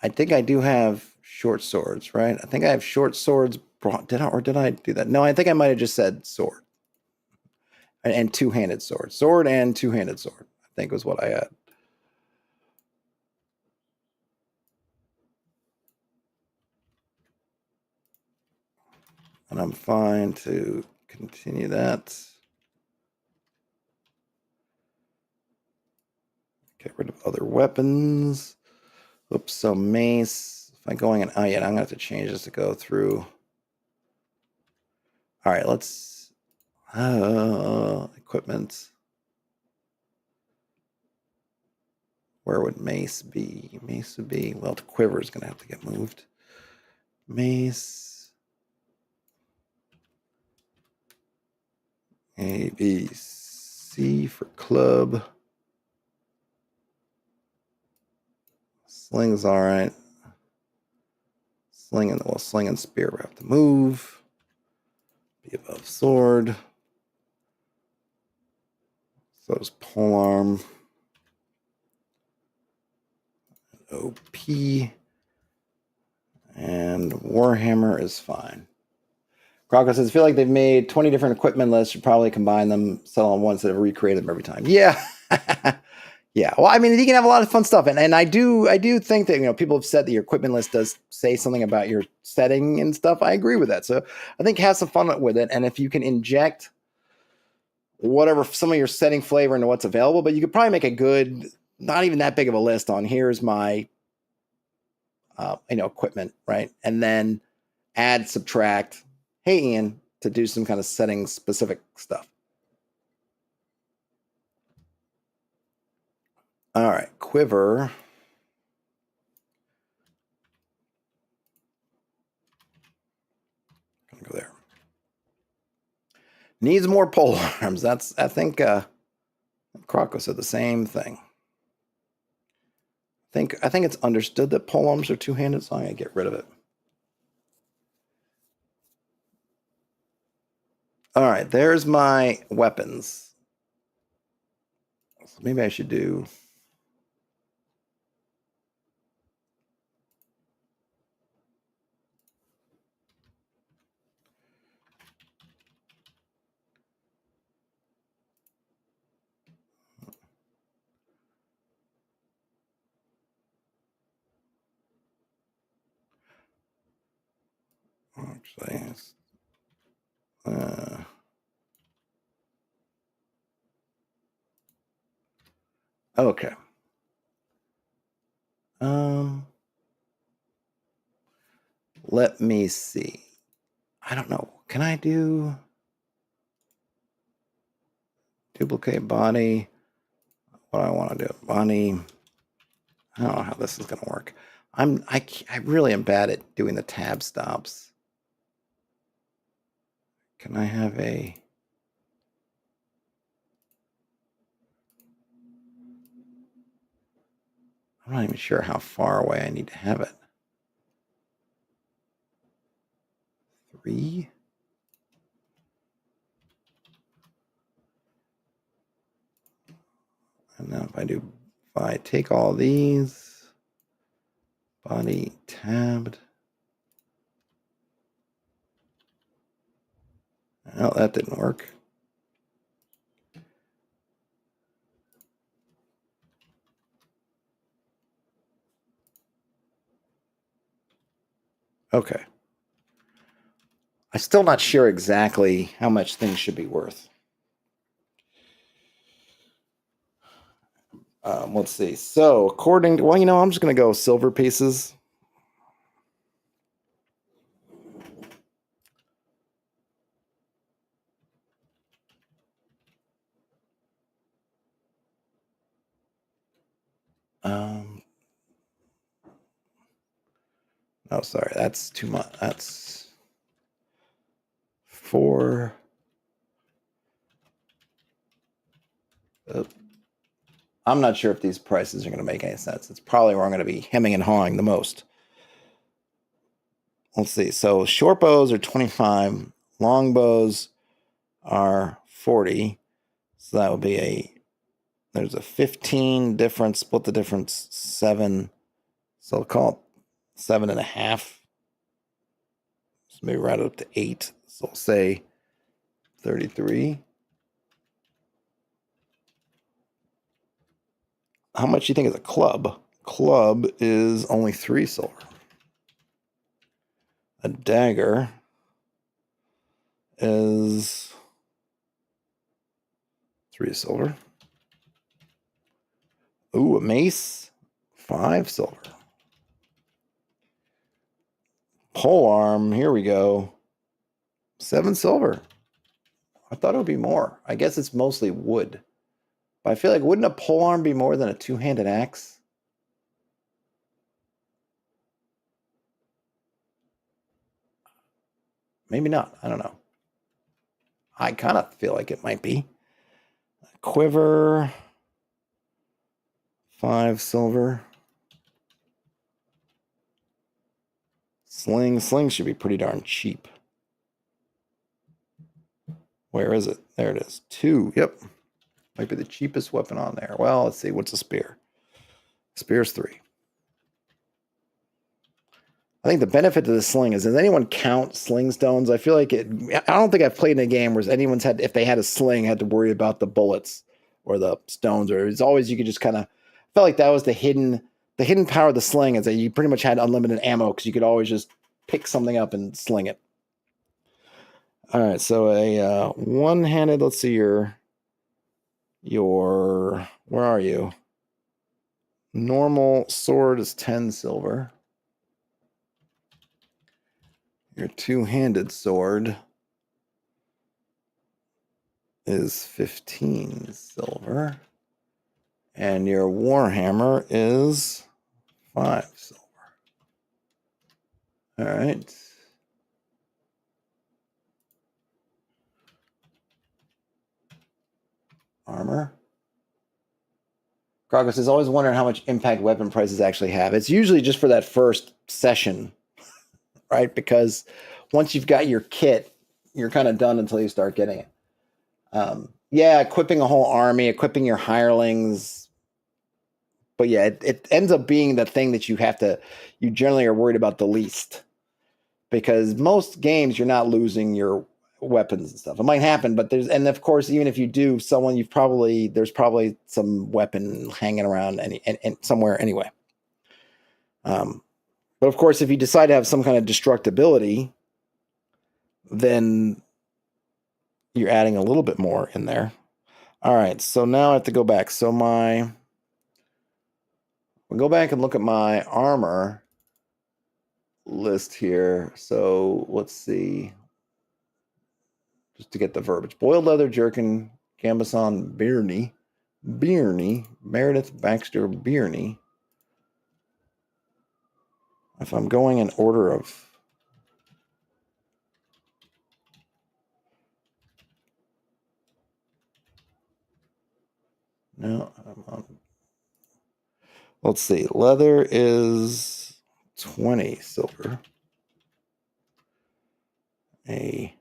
I think I do have short swords, right? I think I have short swords. Did I do that? No, I think I might have just said sword. And two-handed sword. Sword and two-handed sword, I think was what I had. And I'm fine to continue that. Get rid of other weapons. Oops, so mace. If I'm going in, oh yeah, I'm gonna have to change this to go through. All right, let's equipment. Where would mace be? Mace would be, well, the quiver is gonna have to get moved. Mace. A, B, C for club. Sling's all right. Sling and spear we have to move. Be above sword. So does polearm. OP. And Warhammer is fine. Croco says, I feel like they've made 20 different equipment lists. Should probably combine them, sell on one instead of recreate them every time. Yeah. Yeah, well, I mean, you can have a lot of fun stuff, and I do think that people have said that your equipment list does say something about your setting and stuff. I agree with that, so I think have some fun with it, and if you can inject whatever some of your setting flavor into what's available, but you could probably make a good, not even that big of a list on here's my equipment, right, and then add, subtract. Hey, Ian, to do some kind of setting specific stuff. All right, quiver. Gonna go there. Needs more pole arms. That's, I think Croco said the same thing. I think it's understood that pole arms are two-handed, so I'm gonna get rid of it. All right, there's my weapons. So maybe I should do. Actually, okay. Let me see. I don't know. Can I do duplicate body? What do I want to do? Body. I don't know how this is going to work. I really am bad at doing the tab stops. Can I have a? I'm not even sure how far away I need to have it. 3. And now if I take all these, body tabbed. Oh, that didn't work. Okay. I'm still not sure exactly how much things should be worth. Let's see. So according to, I'm just going to go silver pieces. Oh, sorry. That's too much. That's 4. I'm not sure if these prices are going to make any sense. It's probably where I'm going to be hemming and hawing the most. Let's see. So short bows are 25. Long bows are 40. So that would be there's a 15 difference, split the difference 7. So I'll call it 7.5. So maybe round it up to 8. So I'll say 33. How much do you think is a club? Club is only 3 silver. A dagger is 3 silver. Ooh, a mace, 5 silver. Pole arm, here we go. 7 silver. I thought it would be more. I guess it's mostly wood. But I feel like, wouldn't a pole arm be more than a 2-handed axe? Maybe not. I don't know. I kind of feel like it might be. Quiver, 5 silver. Sling should be pretty darn cheap. Where is it? There it is. 2. Yep. Might be the cheapest weapon on there. Well, let's see. What's a spear? Spear's 3. I think the benefit to the sling is, does anyone count sling stones? I feel like I don't think I've played in a game where anyone's if they had a sling, had to worry about the bullets or the stones, or it's always you could just kind of felt like that was the hidden power of the sling is that you pretty much had unlimited ammo because you could always just pick something up and sling it. All right, so a one-handed. Let's see your where are you? Normal sword is 10 silver. Your two-handed sword is 15 silver. And your warhammer is 5 silver. All right. Armor. Progress is always wondering how much impact weapon prices actually have. It's usually just for that first session, right? Because once you've got your kit, you're kind of done until you start getting it. Yeah, equipping a whole army, equipping your hirelings. But yeah, it ends up being the thing that you generally are worried about the least. Because most games, you're not losing your weapons and stuff. It might happen, but and of course, even if you do, there's probably some weapon hanging around somewhere anyway. But of course, if you decide to have some kind of destructibility, then you're adding a little bit more in there. All right, so now I have to go back. So we'll go back and look at my armor list here. So let's see. Just to get the verbiage. Boiled leather jerkin, Gambison Birney, Meredith Baxter Birney. If I'm going in order of... No, I'm on... Let's see. Leather is 20 silver. A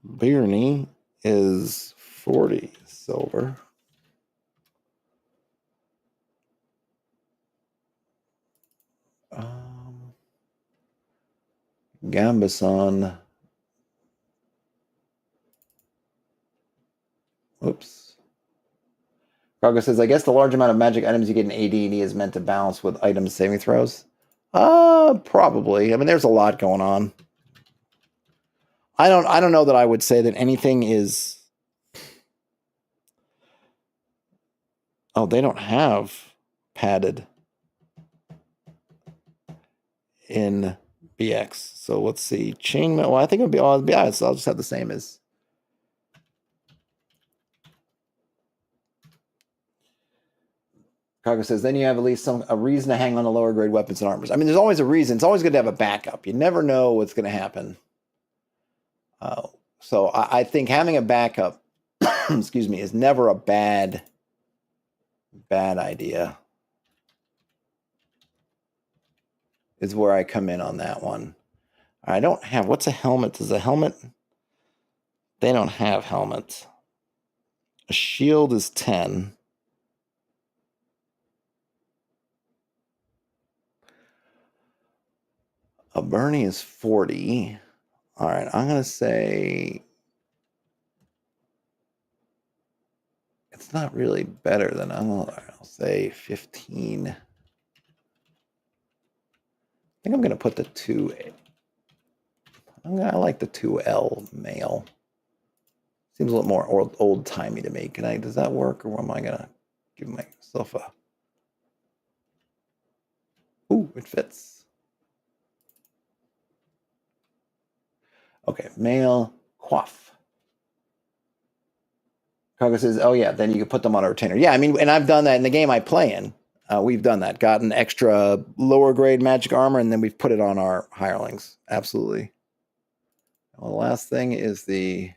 Birney is 40 silver. Gambison. Oops. Cargo says, I guess the large amount of magic items you get in AD&D is meant to balance with items saving throws. Probably. I mean, there's a lot going on. I don't know that I would say that anything is... Oh, they don't have padded in BX. So let's see. Chainmail. Well, I think I'll be honest. I'll just have the same as... Cargo says, then you have at least a reason to hang on to lower grade weapons and armors. I mean, there's always a reason. It's always good to have a backup. You never know what's going to happen. So I think having a backup, excuse me, is never a bad idea. Is where I come in on that one. I don't have... What's a helmet? Does a helmet... They don't have helmets. A shield is 10. A Bernie is 40. All right, I'm going to say... It's not really better than... I'll say 15. I think I'm going to put the 2... I like the 2L mail. Seems a little more old-timey to me. Does that work, or am I going to give myself a... Ooh, it fits. Okay, mail, quaff. Cargo says, oh yeah, then you can put them on a retainer. Yeah, I mean, and I've done that in the game I play in. We've done that. Gotten extra lower grade magic armor, and then we've put it on our hirelings. Absolutely. Well, the last thing is the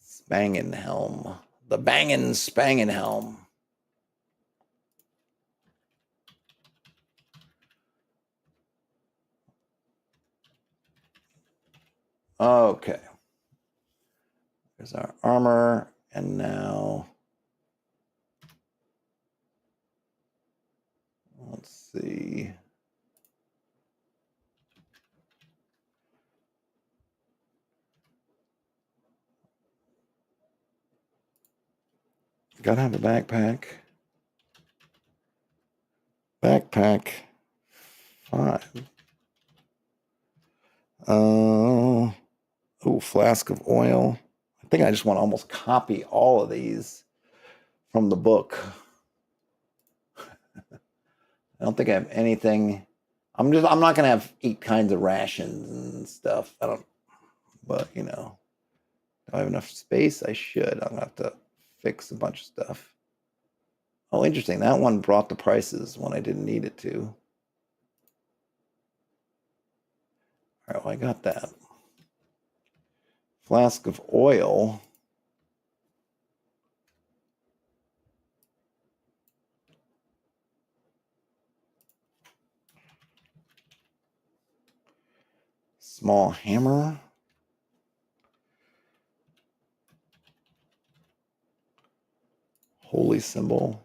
Spangin helm. The bangin' Spangin helm. Okay. There's our armor, and now let's see. Gotta have a backpack. Backpack 5. Oh, flask of oil. I think I just want to almost copy all of these from the book. I don't think I have anything. I'm not gonna have 8 kinds of rations and stuff. But do I have enough space? I should. I'm gonna have to fix a bunch of stuff. Oh, interesting. That one brought the prices when I didn't need it to. All right, well, I got that. Flask of oil. Small hammer. Holy symbol.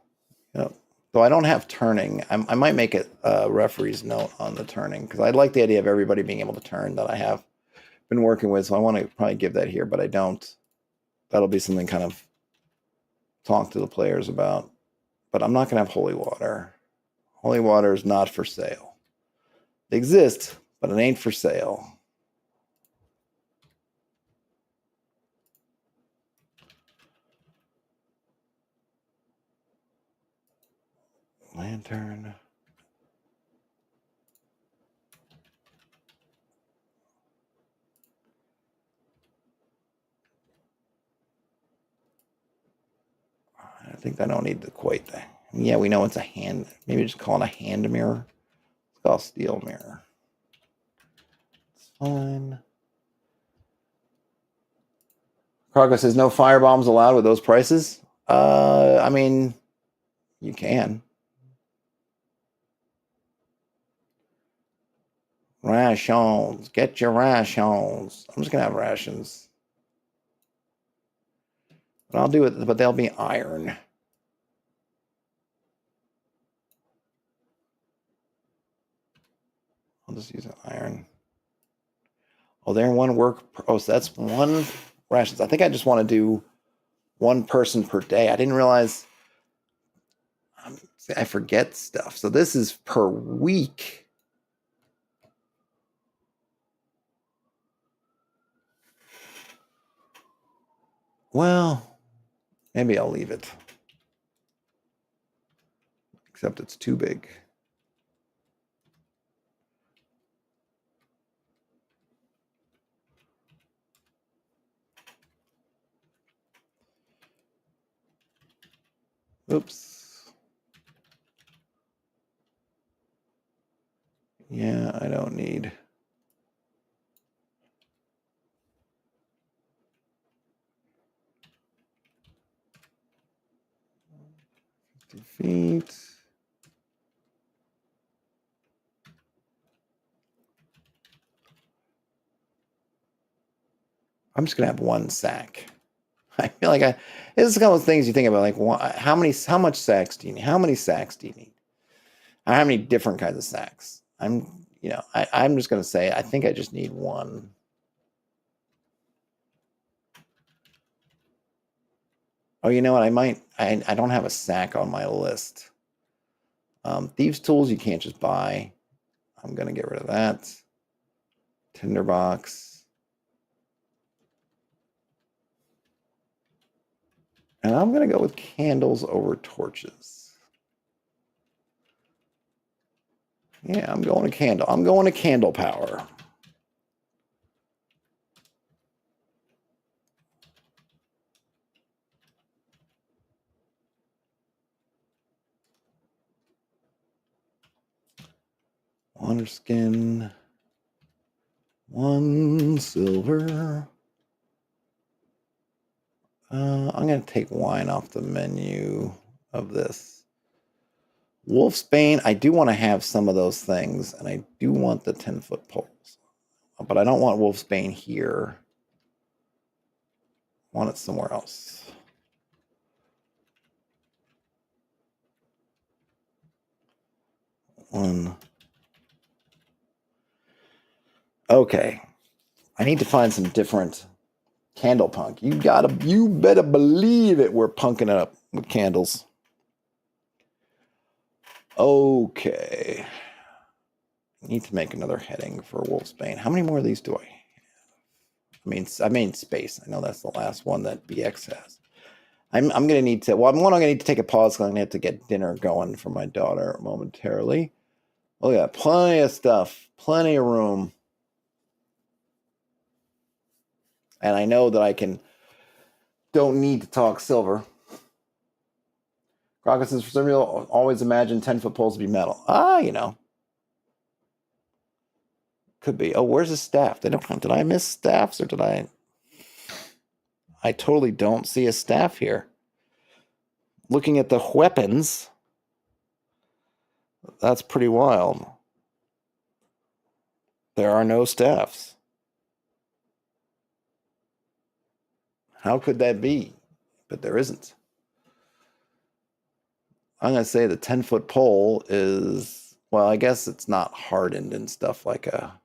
Yep. Though I don't have turning. I might make it a referee's note on the turning because I like the idea of everybody being able to turn that I have been working with. So I want to probably give that here, but I don't. That'll be something kind of talk to the players about. But I'm not going to have holy water. Holy water is not for sale. They exist, but it ain't for sale. Lantern. I think I don't need the quite thing. Yeah, we know it's a hand. Maybe just call it a hand mirror. Let's call it a steel mirror. It's fine. Cargo says no firebombs allowed with those prices. I mean, you can. Rations. Get your rations. I'm just gonna have rations. But I'll do it, but they'll be iron. I'll just use an iron. Oh, they're in one work. Oh, so that's one rations. I think I just want to do one person per day. I didn't realize. I forget stuff. So this is per week. Well, maybe I'll leave it. Except it's too big. Oops. Yeah, I don't need. Feet. I'm just gonna have one sack. I feel like this is kind of things you think about, like how much sacks do you need? How many sacks do you need? How many different kinds of sacks? I'm just gonna say I think I just need one. Oh, you know what? I don't have a sack on my list. Thieves' tools you can't just buy. I'm gonna get rid of that. Tinderbox. And I'm gonna go with candles over torches. Yeah, I'm going to candle. I'm going to candle power. Water skin. 1 silver. I'm going to take wine off the menu of this. Wolfsbane, I do want to have some of those things, and I do want the 10-foot poles. But I don't want Wolfsbane here. I want it somewhere else. One. Okay. I need to find some different Candle punk. You better believe it. We're punking it up with candles. Okay. Need to make another heading for Wolfsbane. How many more of these do I have? I mean space. I know that's the last one that BX has. I'm gonna need to. Well, I'm gonna need to take a pause because I'm gonna have to get dinner going for my daughter momentarily. Oh yeah, plenty of stuff, plenty of room, and I know that I don't need to talk silver. Crockett says, for some reason, always imagine 10-foot poles to be metal. You know. Could be. Oh, where's the staff? Did I miss staffs or did I? I totally don't see a staff here. Looking at the weapons, that's pretty wild. There are no staffs. How could that be? But there isn't. I'm going to say the 10-foot pole is, well, I guess it's not hardened and stuff like a,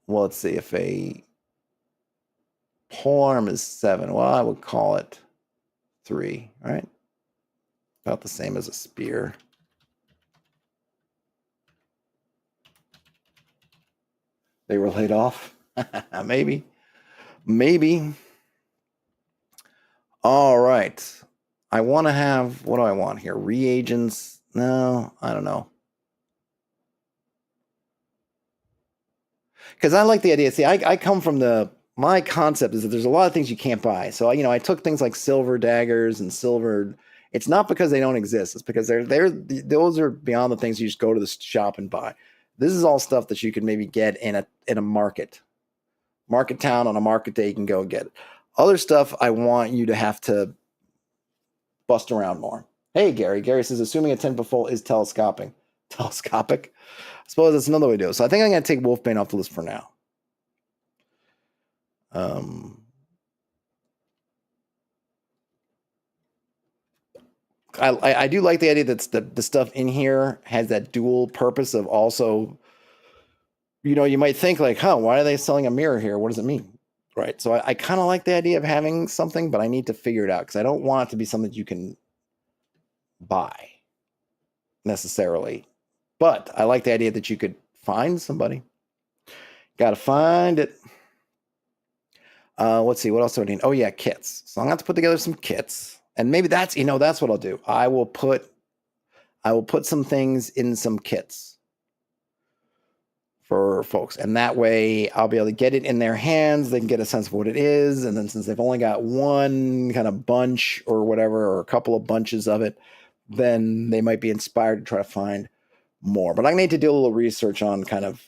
well, let's see, if a pole arm is 7, well, I would call it 3, right? About the same as a spear. They were laid off? Maybe. All right. I want to have, what do I want here? Reagents? No, I don't know. Because I like the idea. See, I come from my concept is that there's a lot of things you can't buy. So, I took things like silver daggers and silver. It's not because they don't exist. It's because those are beyond the things you just go to the shop and buy. This is all stuff that you can maybe get in a market town on a market day. You can go get it. Other stuff I want you to have to bust around more. Hey, Gary. Gary says, assuming a 10-foot pole is telescopic. I suppose that's another way to do it. So I think I'm going to take Wolfbane off the list for now. I do like the idea that the stuff in here has that dual purpose of also, you might think like, why are they selling a mirror here? What does it mean? Right. So I kind of like the idea of having something, but I need to figure it out because I don't want it to be something you can buy necessarily. But I like the idea that you could find somebody. Got to find it. Let's see. What else do I need? Oh, yeah, kits. So I'm going to have to put together some kits. And maybe that's what I'll do. I will put some things in some kits for folks. And that way I'll be able to get it in their hands. They can get a sense of what it is. And then since they've only got one kind of bunch or whatever, or a couple of bunches of it, then they might be inspired to try to find more. But I need to do a little research on kind of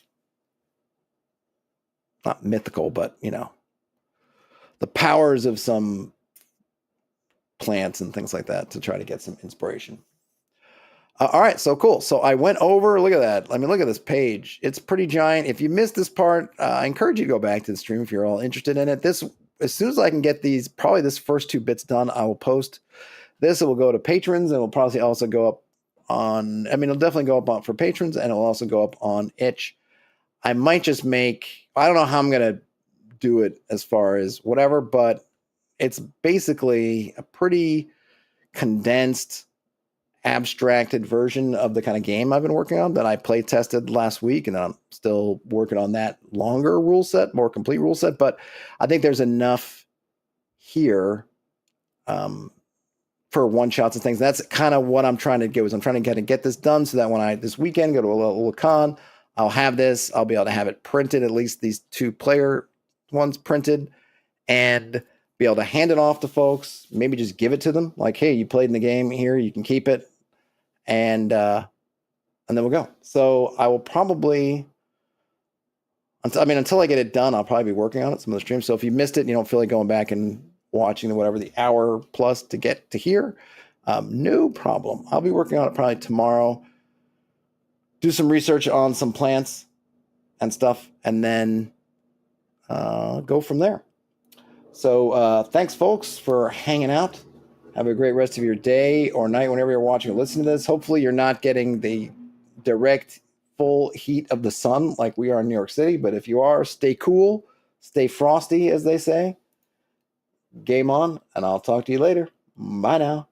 not mythical, but the powers of some plants and things like that to try to get some inspiration. All right, so cool. So I went over, look at that. I mean, look at this page. It's pretty giant. If you missed this part, I encourage you to go back to the stream if you're all interested in it. As soon as I can get probably this first 2 bits done, I will post this. It will go to patrons and it will probably also go up it'll definitely go up for patrons and it'll also go up on itch. I might just I don't know how I'm going to do it as far as whatever, but it's basically a pretty condensed, abstracted version of the kind of game I've been working on that I play tested last week, and I'm still working on that longer rule set, more complete rule set. But I think there's enough here for one shots and things. That's kind of what I'm trying to do. I'm trying to get this done so that when this weekend go to a little con, I'll have this. I'll be able to have it printed, at least these 2 player ones printed, and be able to hand it off to folks. Maybe just give it to them, like, hey, you played in the game here, you can keep it, and then we'll go. So I will probably, until I get it done, I'll probably be working on it some of the streams. So if you missed it and you don't feel like going back and watching the hour plus to get to here, no problem. I'll be working on it probably tomorrow. Do some research on some plants and stuff, and then go from there. So thanks, folks, for hanging out. Have a great rest of your day or night whenever you're watching or listening to this. Hopefully you're not getting the direct full heat of the sun like we are in New York City. But if you are, stay cool, Stay frosty, as they say. Game on, and I'll talk to you later. Bye now.